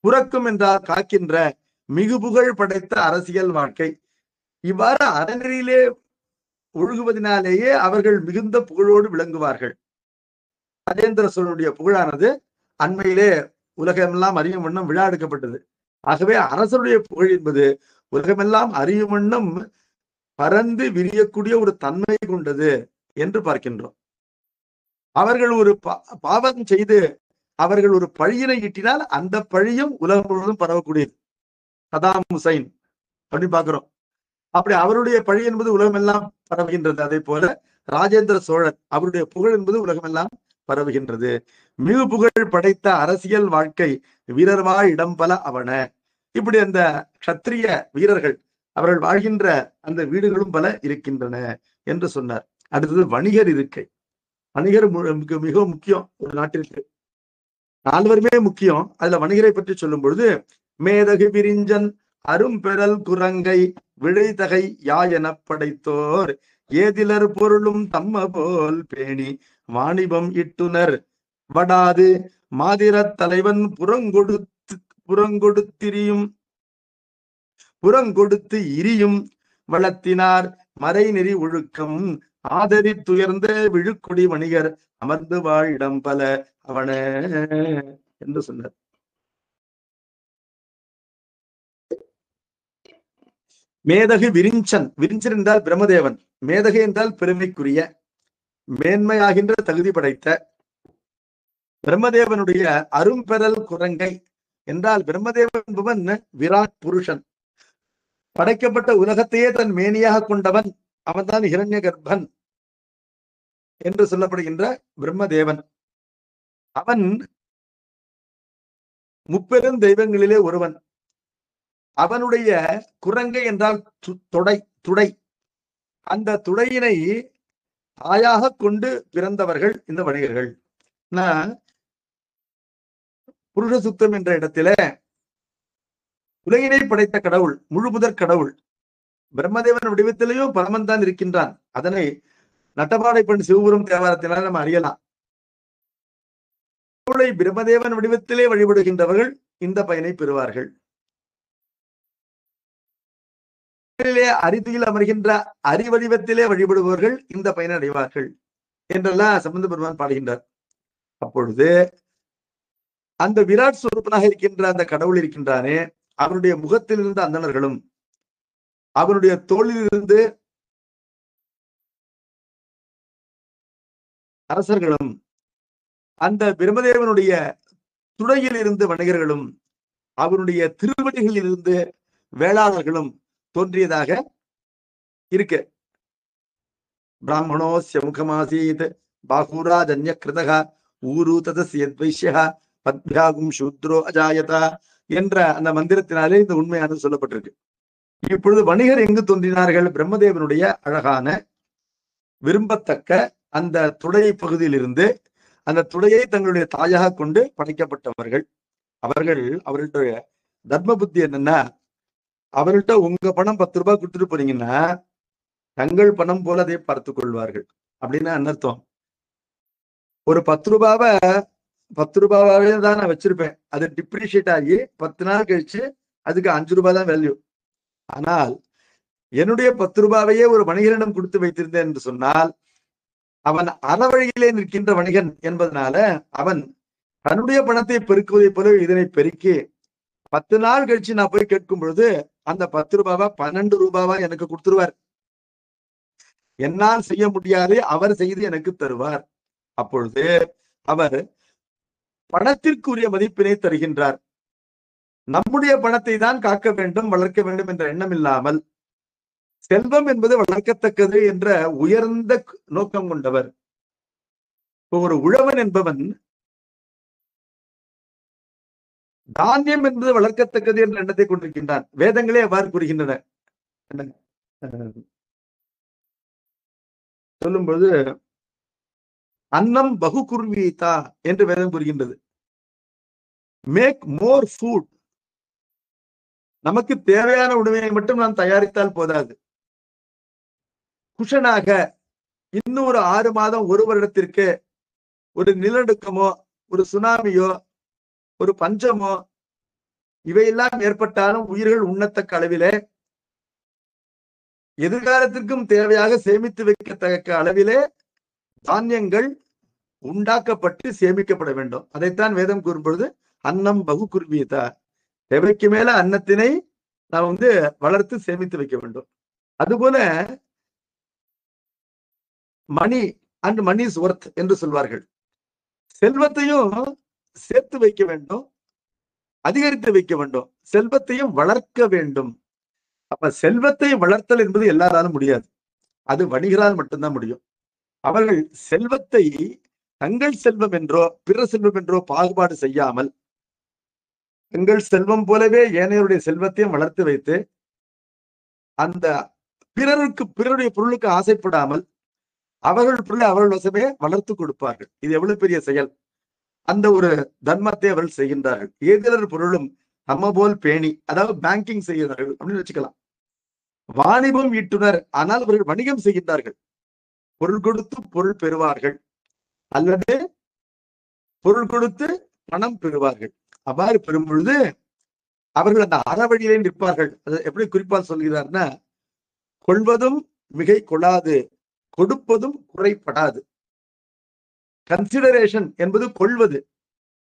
புறக்கும் என்றால் காக்கின்ற மிகு புகழ் படைத்த அரசியல் வாழ்க்கை. இவ்வாறு அறநெறியிலே ஒழுகுவதனாலேயே அவர்கள் மிகுந்த புகழோடு விளங்குவார்கள். ராஜேந்திர சோழனுடைய புகழானது அண்மையிலே உலகமெல்லாம் அறியும் வண்ணம் விழா எடுக்கப்பட்டது. ஆகவே அரசருடைய புகழ் என்பது உலகமெல்லாம் அறியும் வண்ணம் பறந்து விரியக்கூடிய ஒரு தன்மை கொண்டது என்று பார்க்கின்றோம். அவர்கள் ஒரு பாவம் செய்து அவர்கள் ஒரு பழியினை ஈட்டினால் அந்த பழியும் உலகம் முழுவதும் பரவக்கூடியது. சதாம் ஹுசைன் அப்படின்னு பார்க்கிறோம். அப்படி அவருடைய பழி என்பது உலகம் எல்லாம் பரவுகின்றது. அதே போல ராஜேந்திர சோழன் அவருடைய புகழ் என்பது உலகம் எல்லாம் பரவுகின்றது. மிகு புகழ் படைத்த அரசியல் வாழ்க்கை வீரர்வா இடம் பல அவன. இப்படி அந்த கத்திரிய வீரர்கள் அவர்கள் வாழ்கின்ற அந்த வீடுகளும் பல இருக்கின்றன என்று சொன்னார். அடுத்தது வணிகர் இருக்கை. வணிகர் மிக முக்கியம் ஒரு நாட்டிற்கு. நால்வருமே முக்கியம். அதுல வணிகரை பற்றி சொல்லும் பொழுது மேதகு விரிஞ்சன் அரும்பெறல் குரங்கை விழைதகை யா என படைத்தோர் ஏதிலர் பொருளும் தம்ம போல் பேணி வாணிபம் இட்டுனர் வடாது மாதிரத் தலைவன் புறங்கொடுத்து இரியும் வளத்தினார் மறை நெறி ஒழுக்கம் ஆதரி துயர்ந்த விழுக்குடி வணிகர் அமர்ந்து வாழிடம் பல அவன என்று சொன்னார். மேதகு விரிஞ்சன். விரிஞ்சன் என்றால் பிரம்மதேவன். மேதகு என்றால் பெருமைக்குரிய மேன்மையாகின்ற தகுதி படைத்த. பிரம்மதேவனுடைய அரும்பெறல் குரங்கை என்றால் பிரம்மதேவன் என்பவன் விராட் புருஷன். படைக்கப்பட்ட உலகத்தையே தன் மேனியாக கொண்டவன். அவன்தான் ஹிரண்ய கர்ப்பன் என்று சொல்லப்படுகின்ற பிரம்மதேவன். அவன் முப்பெரும் தெய்வங்களிலே ஒருவன். அவனுடைய குரங்கை என்றால் துடை. அந்த துடையினை தாயாக கொண்டு பிறந்தவர்கள் இந்த வணிகர்கள். புருஷ சுத்தம் என்ற இடத்தில உலகினை படைத்த கடவுள், முழு முதற் கடவுள் பிரம்மதேவன் வடிவத்திலேயும் பரமன் தான் இருக்கின்றான். அதனை நட்டபாடை பெண் சிவபுரம் தேவாரத்தினால் நம்ம அறியலாம். பிரம்மதேவன் வடிவத்திலே வழிபடுகின்றவர்கள் இந்த பயனை பெறுவார்கள். அரிதியில் அமர்கின்ற அறிவடிவத்திலே வழிபடுபவர்கள் இந்த பயனை அடைவார்கள் என்றெல்லாம் சம்பந்த பெருமான் பாடுகின்றார். அப்பொழுது அந்த விராட் ஸ்வரூபனாக இருக்கின்ற அந்த கடவுள் இருக்கின்றானே, அவருடைய முகத்திலிருந்து அந்தணர்களும் அவருடைய தோளிலிருந்து அரசர்களும் அந்த பிரம்மதேவனுடைய துடையில் இருந்து வணிகர்களும் அவருடைய திருவடிகளில் இருந்து வேளாளர்களும் தோன்றியதாக இருக்கு. பிராமணோஸ்ய முகமாசீத் பாகுராஜன்ய கிருதகா ஊரு ததஸ்யத்வைஷ்யா பத்யாகும் சூத்ரோ அஜாயதா என்ற அந்த மந்திரத்தினாலே இந்த உண்மையானது சொல்லப்பட்டிருக்கு. இப்பொழுது வணிகர் எங்கு தோன்றினார்கள்? பிரம்மதேவனுடைய அழகான விரும்பத்தக்க அந்த துடை பகுதியிலிருந்து அந்த துடையை தங்களுடைய தாயாக கொண்டு படைக்கப்பட்டவர்கள். அவர்களுடைய தர்ம புத்தி என்னன்னா, அவர்கிட்ட உங்க பணம் 10 ரூபாய் கொடுத்துட்டு போறீங்கன்னா தங்கள் பணம் போல அதை பார்த்து கொள்வார்கள் அப்படின்னு அர்த்தம். ஒரு 10 ரூபாவே தான் நான் வச்சிருப்பேன். அது டிப்ரிஷியேட் ஆகி 10 நாள் கழிச்சு அதுக்கு 5 ரூபாய் தான் வேல்யூ. ஆனால் என்னுடைய 10 ரூபாவையே ஒரு வணிகரிடம் கொடுத்து வைத்திருந்தேன் என்று சொன்னால் அவன் அறவழியிலே நிற்கின்ற வணிகன் என்பதனால அவன் தன்னுடைய பணத்தை பெருக்குவதை போல இதனை பெருக்கி 10 நாள் கழிச்சு நான் போய் கேட்கும் பொழுது அந்த 10 ரூபாவா 12 ரூபாவா எனக்கு கொடுத்துருவார். என்னால் செய்ய முடியாது, அவர் செய்து எனக்கு தருவார். அப்பொழுது அவர் பணத்திற்குரிய மதிப்பினை தருகின்றார். நம்முடைய பணத்தை தான் காக்க வேண்டும், வளர்க்க வேண்டும் என்ற எண்ணம் இல்லாமல் செல்வம் என்பது வளர்க்கத்தக்கது என்ற உயர்ந்த நோக்கம் கொண்டவர். ஒரு உழவன் என்பவன் தானியம் என்பது வளர்க்கத்தக்கது என்ற எண்ணத்தை கொண்டிருக்கின்றான். வேதங்களே அவ்வாறு கூறுகின்றன. சொல்லும் பொழுது அன்னம் பகு குர்வீதா என்று வேதம் கூறுகின்றது. Make more food. நமக்கு தேவையான உணவை மட்டும் நாம் தயாரித்தால் போதாது. குஷனாக இன்னும் ஒரு 6 மாதம், ஒரு வருடத்திற்கு ஒரு நிலநடுக்கமோ ஒரு சுனாமியோ ஒரு பஞ்சமோ இவையெல்லாம் ஏற்பட்டாலும் உயிர்கள் உண்ணத்தக்க அளவிலே எதிர்காலத்திற்கும் தேவையாக சேமித்து வைக்கத்தக்க அளவிலே தானியங்கள் உண்டாக்கப்பட்டு சேமிக்கப்பட வேண்டும். அதைத்தான் வேதம் கூறும்பொழுது அன்னம் பகு குர்வீதா. தேவைக்கு மேல அன்னத்தினை நாம் வளர்த்து சேமித்து வைக்க வேண்டும். அதுபோல money and money is worth என்று சொல்வார்கள். செல்வத்தையும் சேர்த்து வைக்க வேண்டும், அதிகரித்து வைக்க வேண்டும், செல்வத்தையும் வளர்க்க வேண்டும். அப்ப செல்வத்தை வளர்த்தல் என்பது எல்லாராலும் முடியாது, அது வணிகரால் மட்டும்தான் முடியும். அவர்கள் செல்வத்தை தங்கள் செல்வம் என்றோ பிற செல்வம் என்றோ பாகுபாடு செய்யாமல் தங்கள் செல்வம் போலவே ஏனையருடைய செல்வத்தையும் வளர்த்து வைத்து அந்த பிறருடைய பொருளுக்கு ஆசைப்படாமல் அவர்கள் பொருளை அவர்கள் வசமே வளர்த்து கொடுப்பார்கள். இது எவ்வளவு பெரிய செயல்! அந்த ஒரு தர்மத்தை அவர்கள் செய்கின்றார்கள். ஏதிலர் பொருளும் நம்ம போல் பேணி, அதாவது பேங்கிங் செய்கிறார்கள் அப்படின்னு வச்சுக்கலாம். வாணிபம் ஈட்டுனர், ஆனால் அவர்கள் வணிகம் செய்கின்றார்கள். பொருள் கொடுத்து பொருள் பெறுவார்கள் அல்லது பொருள் கொடுத்து பணம் பெறுவார்கள். அவ்வாறு பெறும் பொழுது அவர்கள் அந்த அறவழியிலே நிற்பார்கள். அது எப்படி குறிப்பால் சொல்கிறார்னா, கொள்வதும் மிகை கொள்ளாது, கொடுப்பதும் குறைபடாது. கன்சிடரேஷன் என்பது கொள்வது.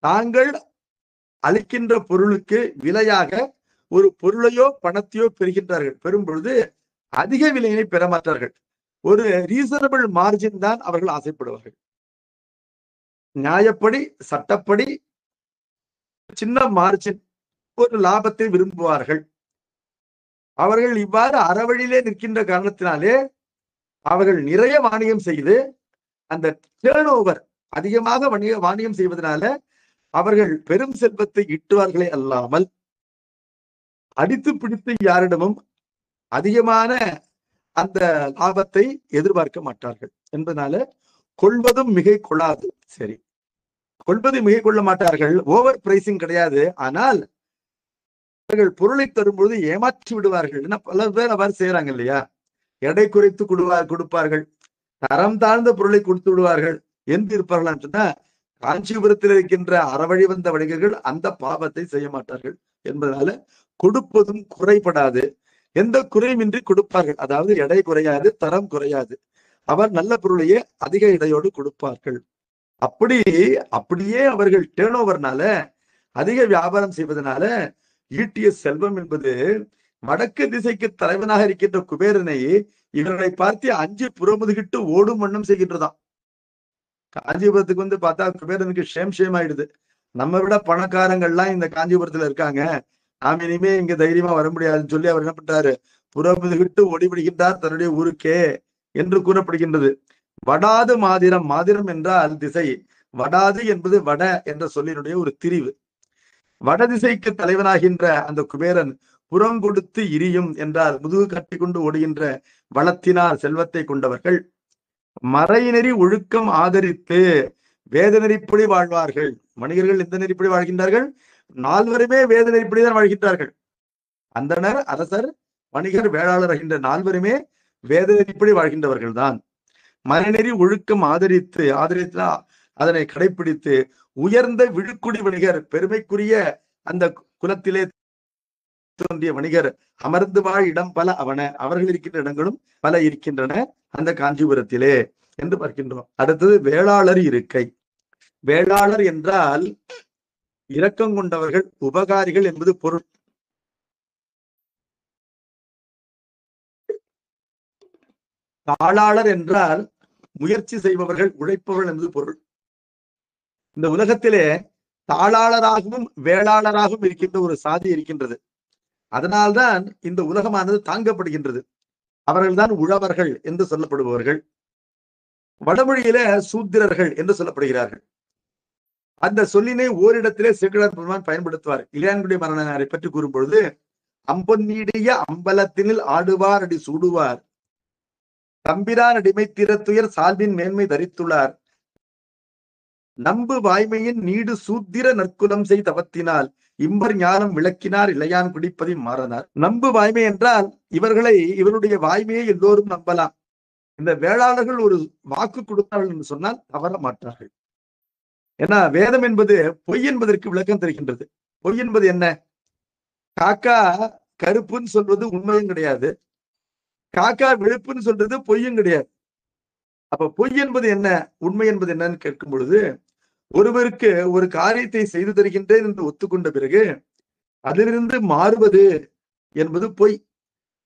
தாங்கள் அளிக்கின்ற பொருளுக்கு விலையாக ஒரு பொருளையோ பணத்தையோ பெறுகின்றார்கள். பெறும் பொழுது அதிக விலையினை பெற மாட்டார்கள். ஒரு ரீசனபிள் மார்ஜின் தான் அவர்கள் ஆசைப்படுவார்கள். நியாயப்படி, சட்டப்படி சின்ன மார்ஜின், ஒரு லாபத்தை விரும்புவார்கள். அவர்கள் இவ்வாறு அறவழியிலே நிற்கின்ற காரணத்தினாலே அவர்கள் நிறைய வாணிகம் செய்து அந்த டேர்ன் ஓவர் அதிகமாக வாணிகம் செய்வதனால அவர்கள் பெரும் செல்வத்தை ஈட்டுவார்களே அல்லாமல் அடித்து பிடித்து யாரிடமும் அதிகமான அந்த லாபத்தை எதிர்பார்க்க மாட்டார்கள் என்பதனால கொள்வதும் மிகை கொள்ளாது. சரி, கொள்வது மிகை கொள்ள மாட்டார்கள், ஓவர் பிரைசிங் கிடையாது. ஆனால் அவர்கள் பொருளை தரும்பொழுது ஏமாற்றி விடுவார்கள். பல பேர் அவ்வாறு செய்யறாங்க இல்லையா? எடை குறைத்து கொடுப்பார்கள், தரம் தாழ்ந்த பொருளை கொடுத்து விடுவார்கள் என்று இருப்பார்கள் சொன்னா, காஞ்சிபுரத்தில் இருக்கின்ற அறவழி வந்த வணிகர்கள் அந்த பாவத்தை செய்ய மாட்டார்கள் என்பதனால கொடுப்பதும் குறைபடாது, எந்த குறையுமின்றி கொடுப்பார்கள். அதாவது எடை குறையாது, தரம் குறையாது. அவர் நல்ல பொருளையே அதிக எடையோடு கொடுப்பார்கள். அப்படியே அவர்கள் டேர்ன் ஓவர்னால, அதிக வியாபாரம் செய்வதனால ஈட்டிய செல்வம் என்பது வடக்கு திசைக்கு தலைவனாக இருக்கின்ற குபேரனை இவர்களை பார்த்து அஞ்சு புறமுதுகிட்டு ஓடும் வண்ணம் செய்கின்றதாம். காஞ்சிபுரத்துக்கு பார்த்தா குபேரனுக்கு ஷேம் ஆயிடுது. நம்ம விட பணக்காரங்கள்லாம் இந்த காஞ்சிபுரத்துல இருக்காங்க, நாம் இனிமே இங்க தைரியமா வர முடியாதுன்னு சொல்லி அவர் என்ன பண்றாரு, புறமுதுகிட்டு ஓடிவிடுகின்றார் தன்னுடைய ஊருக்கே என்று கூறப்படுகின்றது. வடாது மாதிரம், மாதிரம் என்றால் திசை, வடாது என்பது வட என்ற சொல்லினுடைய ஒரு திரிவு. வடதிசைக்கு தலைவனாகின்ற அந்த குபேரன் புறம் கொடுத்து இரியும் என்றால் முதுகு கட்டி கொண்டு ஓடுகின்ற வளத்தினால் செல்வத்தை கொண்டவர்கள் மறைநெறி ஒழுக்கம் ஆதரித்து வேத நெறிப்படி வாழ்வார்கள். வணிகர்கள் எந்த நெறிப்படி வாழ்கின்றார்கள்? நால்வருமே வேத நெறிப்படி தான் வாழ்கின்றார்கள். அந்தனர், அரசர், வணிகர், வேளாளர் ஆகின்ற நால்வருமே வேத நெறிப்படி வாழ்கின்றவர்கள் தான். மறைநெறி ஒழுக்கம் ஆதரித்து அதனை கடைபிடித்து உயர்ந்த விழுக்குடி வணிகர், பெருமைக்குரிய அந்த குலத்திலே தோன்றிய வணிகர் அமர்ந்து வாழ் இடம் பல அவன, அவர்கள் இருக்கின்ற இடங்களும் பல இருக்கின்றன அந்த காஞ்சிபுரத்திலே என்று பார்க்கின்றோம். அடுத்தது வேளாளர் இருக்கை. வேளாளர் என்றால் இரக்கம் கொண்டவர்கள், உபகாரிகள் என்பது பொருள். தாளாளர் என்றால் முயற்சி செய்பவர்கள், உழைப்பவர்கள் என்பது பொருள். இந்த உலகத்திலே தாளாளராகவும் வேளாளராகவும் இருக்கின்ற ஒரு சாதி இருக்கின்றது. அதனால்தான் இந்த உலகமானது தாங்கப்படுகின்றது. அவர்கள்தான் உழவர்கள் என்று சொல்லப்படுபவர்கள். வடமொழியில சூத்திரர்கள் என்று சொல்லப்படுகிறார்கள். அந்த சொல்லினை ஓரிடத்திலே சேக்கிழார் பெருமான் பயன்படுத்துவார். இளையான்குடி மரணரை பற்றி கூறும் பொழுது, அம்பொன்னீடிய அம்பலத்தினில் ஆடுவார் அடி சூடுவார், தம்பிரான் அடிமை திறத்துயர் சால்பின் மேன்மை தரித்துள்ளார், நம்பு வாய்மையின் நீடு சூத்திர நற்குலம் செய் தவத்தினால் இம்பர் ஞானம் விளக்கினார் இளையான் குடிப்பதி மாறனார். நம்பு வாய்மை என்றால் இவருடைய வாய்மையை எல்லோரும் நம்பலாம். இந்த வேளாளர்கள் ஒரு வாக்கு கொடுத்தார்கள் என்று சொன்னால் தவற மாட்டார்கள். ஏன்னா வேதம் என்பது பொய் என்பதற்கு விளக்கம் தருகின்றது. பொய் என்பது என்ன? காக்கா கருப்புன்னு சொல்வது உண்மையும் கிடையாது, காக்கா வெளுப்புன்னு சொல்றது பொய்யும் கிடையாது. அப்ப பொய் என்பது என்ன, உண்மை என்பது என்னன்னு கேட்கும் பொழுது, ஒருவருக்கு ஒரு காரியத்தை செய்து தருகின்றேன் என்று ஒத்துக்கொண்ட பிறகு அதிலிருந்து மாறுவது என்பது பொய்.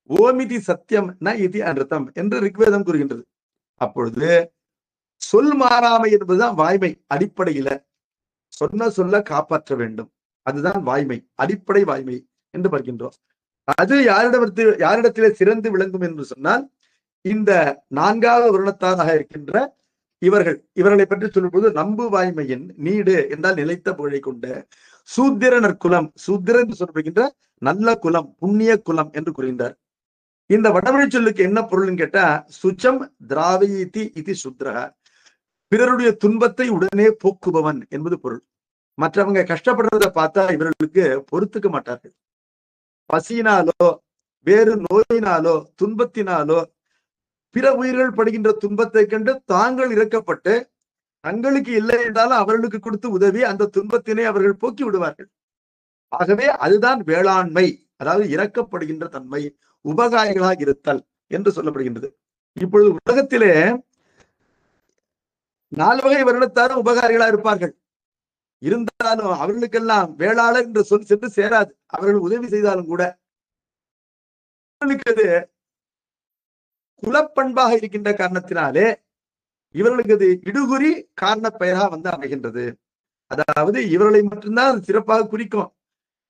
ஓமிதி சத்தியம் ந இதி அனிருத்தம் என்று ரிக்வேதம் கூறுகின்றது. அப்பொழுது சொல் மாறாமை என்பதுதான் வாய்மை. அடிப்படையில சொன்ன சொல்ல காப்பாற்ற வேண்டும், அதுதான் வாய்மை, அடிப்படை வாய்மை என்று பார்க்கின்றோம். அது யாரிடத்திலே சிறந்து விளங்கும் என்று சொன்னால் இந்த 4வது வருணத்தாராக இருக்கின்ற இவர்களை பற்றி சொல்லும்போது நம்பு வாய்மையின் நீடு என்றால் நிலைத்த புகழை கொண்ட சூத்திர நற்குலம், சூத்திரன் என்று சொல்லப்படுகின்ற நல்ல குலம், புண்ணிய குலம் என்று கூறுகின்றார். இந்த வடமொழி சொல்லுக்கு என்ன பொருள்னு கேட்டா சுச்சம் திராவயீதி இது சுத்ரக, பிறருடைய துன்பத்தை உடனே போக்குபவன் என்பது பொருள். மற்றவங்க கஷ்டப்படுறத பார்த்தா இவர்களுக்கு பொறுத்துக்க மாட்டார்கள். பசியினாலோ வேறு நோயினாலோ துன்பத்தினாலோ பிற உயிர்கள் படுகின்ற துன்பத்தை கண்டு தாங்கள் இறக்கப்பட்டு தங்களுக்கு இல்லை என்றாலும் அவர்களுக்கு கொடுத்து உதவி அந்த துன்பத்தினை அவர்கள் போக்கி விடுவார்கள். ஆகவே அதுதான் வேளாண்மை, அதாவது இறக்கப்படுகின்ற தன்மை, உபகாரிகளாக இருத்தல் என்று சொல்லப்படுகின்றது. இப்பொழுது உலகத்திலே 4 வகை வருடத்தாரும் உபகாரிகளா இருப்பார்கள். இருந்தாலும் அவர்களுக்கெல்லாம் வேளாளர் என்ற சொல் சென்று சேராது. அவர்கள் உதவி செய்தாலும் கூட அது குலப்பண்பாக இருக்கின்ற காரணத்தினாலே இவர்களுக்கு அது இடுகுறி காரண பெயராக அமைகின்றது. அதாவது இவர்களை மட்டும்தான் சிறப்பாக குறிக்கும்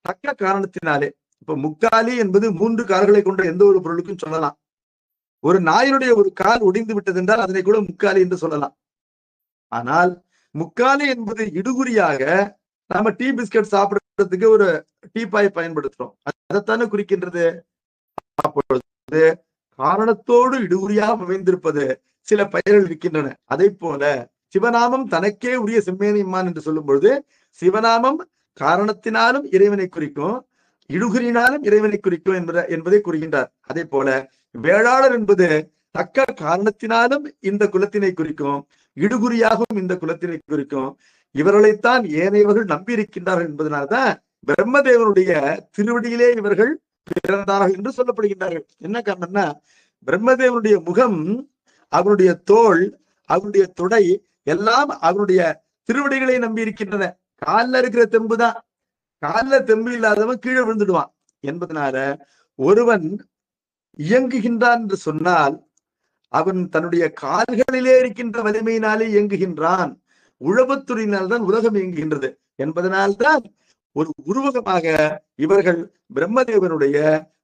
தக்க காரணத்தினாலே. இப்ப முக்காலி என்பது 3 கால்களை கொண்ட எந்த ஒரு பொருளுக்கும் சொல்லலாம். ஒரு நாயினுடைய ஒரு கால் ஒடிந்து விட்டது என்றால் அதனை கூட முக்காலி என்று சொல்லலாம். ஆனால் முக்காலி என்பது இடுகுறியாக நாம டீ பிஸ்கட் சாப்பிடுறதுக்கு ஒரு டீப்பாய் பயன்படுத்துறோம், அதைத்தானே குறிக்கின்றது. அப்பொழுது காரணத்தோடு இடுகுறியாக அமைந்திருப்பது சில பெயர்கள் இருக்கின்றன. அதை போல சிவநாமம் தனக்கே உரிய செம்மேனியம்மான் என்று சொல்லும் பொழுது சிவநாமம் காரணத்தினாலும் இறைவனை குறிக்கும், இடுகுறியினாலும் இறைவனை குறிக்கும் என்பதை கூறுகின்றார். அதே போல வேளாளர் என்பது தக்க காரணத்தினாலும் இந்த குலத்தினை குறிக்கும், இடுகுறியாகவும் இந்த குலத்தினை குறிக்கும். இவர்களைத்தான் ஏனையவர்கள் நம்பி இருக்கின்றார்கள் என்பதனால்தான் பிரம்மதேவனுடைய திருவடியிலே இவர்கள் பிறந்தார்கள் என்று சொல்லப்படுகின்றார்கள். என்ன காரணம்னா பிரம்மதேவனுடைய முகம், அவருடைய தோல், அவருடைய தொடை எல்லாம் அவருடைய திருவடிகளை நம்பி இருக்கின்றன. காலில் இருக்கிற தெம்பு தான், காலில் தெம்பு இல்லாதவன் கீழே விழுந்துடுவான் என்பதனால ஒருவன் இயங்குகின்றான் என்று சொன்னால் அவன் தன்னுடைய கால்களிலே இருக்கின்ற வலிமையினாலே இயங்குகின்றான். உழவுத்துறையினால்தான் உலகம் இயங்குகின்றது என்பதனால்தான் ஒரு உருவகமாக இவர்கள் பிரம்மதேவனுடைய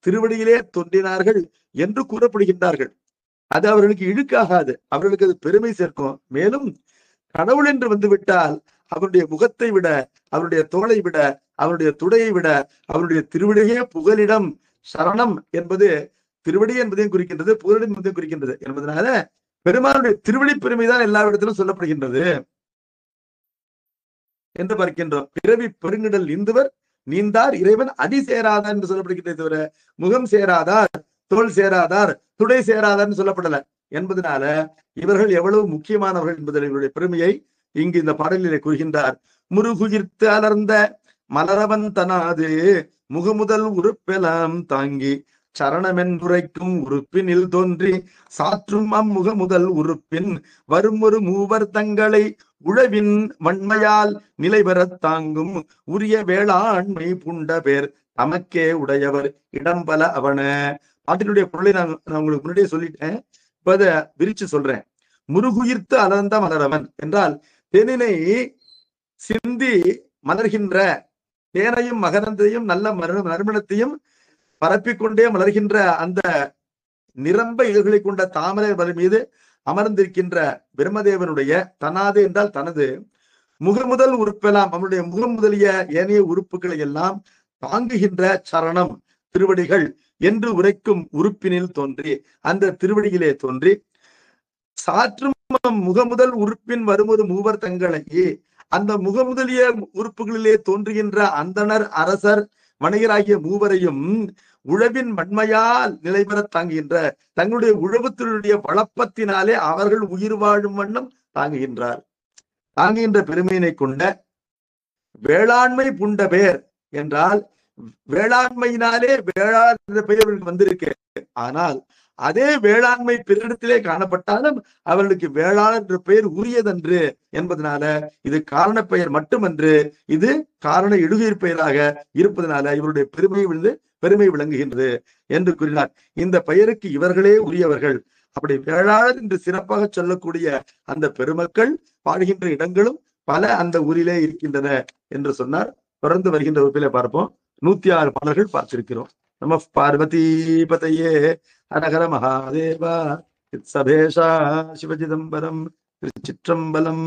திருவடியிலே தோன்றினார்கள் என்று கூறப்படுகின்றார்கள். அது அவர்களுக்கு இழுக்காகாது, அவர்களுக்கு அது பெருமை சேர்க்கும். மேலும் கடவுள் என்று வந்துவிட்டால் அவருடைய முகத்தை விட, அவருடைய தோளை விட, அவருடைய துடையை விட அவருடைய திருவடியே புகலிடம். சரணம் என்பது திருவடி என்பதையும் குறிக்கின்றது, புகலிடம் என்பதையும் குறிக்கின்றது என்பதனால பெருமானுடைய திருவடி பெருமைதான் எல்லா இடத்திலும் சொல்லப்படுகின்றது என்று பார்க்கின்றோம். பிறவி பெருங்கிடல் நீந்துவர் நீந்தார் இறைவன் அடி சேராதார் என்று சொல்லப்படுகின்றது தவிர முகம் சேராதார், தோல் சேராதார், துடை சேராதார் சொல்லப்படல என்பதனால இவர்கள் எவ்வளவு முக்கியமானவர்கள் என்பதனுடைய பெருமையை இங்கு இந்த பாடலிலே கூறுகின்றார். முருகுயிர்த்து அலர்ந்த மலரவன் தனாது முகமுதல் உறுப்பெலாம் தாங்கி சரணமென்றுரைக்கும் உறுப்பினில் தோன்றி சாற்றும் அம்முக முதல் உறுப்பின் வரும் ஒரு மூவர் தங்களை உழவின் வன்மையால் நிலை பெறத் தாங்கும் உரிய வேளாண்மை புண்ட பேர் தமக்கே உடையவர் இடம்பல அவன. பாட்டினுடைய பொருளை நான் உங்களுக்கு முன்னாடியே சொல்லிட்டேன், இப்ப அதை விரிச்சு சொல்றேன். முருகுயிர்த்து அலர்ந்த மலரவன் என்றால் தேனினை சிந்தி மலர்கின்ற, தேனையும் மகரந்தையும் நல்ல நறுமணத்தையும் பரப்பிக்கொண்டே மலர்கின்ற அந்த நிரம்ப இதழ்களை கொண்ட தாமரை மலர் மீது அமர்ந்திருக்கின்ற பிரம்மதேவனுடைய தனாது என்றால் தனது முகமுதல் உறுப்பெல்லாம், அவனுடைய முகம் முதலிய ஏனைய உறுப்புகளை எல்லாம் தாங்குகின்ற சரணம் திருவடிகள் என்று உரைக்கும் உறுப்பினில் தோன்றி, அந்த திருவடியிலே தோன்றி சாற்றும் முகமுதல் உறுப்பின் வருமொரு மூவர் தங்களை, அந்த முகமுதலிய உறுப்புகளிலே தோன்றுகின்ற அந்தணர், அரசர், வணிகராகிய மூவரையும் உழவின் வன்மையால் நிலைபெற தாங்குகின்ற தங்களுடைய உழவுத்தினுடைய வளப்பத்தினாலே அவர்கள் உயிர் வாழும் வண்ணம் தாங்குகின்ற பெருமையினை கொண்ட வேளாண்மை புண்ட பேர் என்றால் வேளாண்மையினாலே வேளாண் என்ற பெயர் வந்திருக்கு. ஆனால் அதே வேளாண்மை பிறரிடத்திலே காணப்பட்டாலும் அவர்களுக்கு வேளாளர் என்ற பெயர் உரியதன்று என்பதனால இது காரண பெயர் மட்டுமன்று, இது காரண இடுகிற் பெயராக இருப்பதனால இவருடைய பெருமை விளங்குகின்றது என்று கூறினார். இந்த பெயருக்கு இவர்களே உரியவர்கள். அப்படி வேளாளர் என்று சிறப்பாக சொல்லக்கூடிய அந்த பெருமக்கள் வாழ்கின்ற இடங்களும் பல அந்த ஊரிலே இருக்கின்றன என்று சொன்னார். தொடர்ந்து வருகின்ற வகுப்பிலே பார்ப்போம். 106 பாடல்கள் பார்த்திருக்கிறோம். நம பார்வதி பதையே ஹரஹர மகாதேவா. சபேஷா சிவசிதம்பரம். திருச்சிற்றம்பலம்.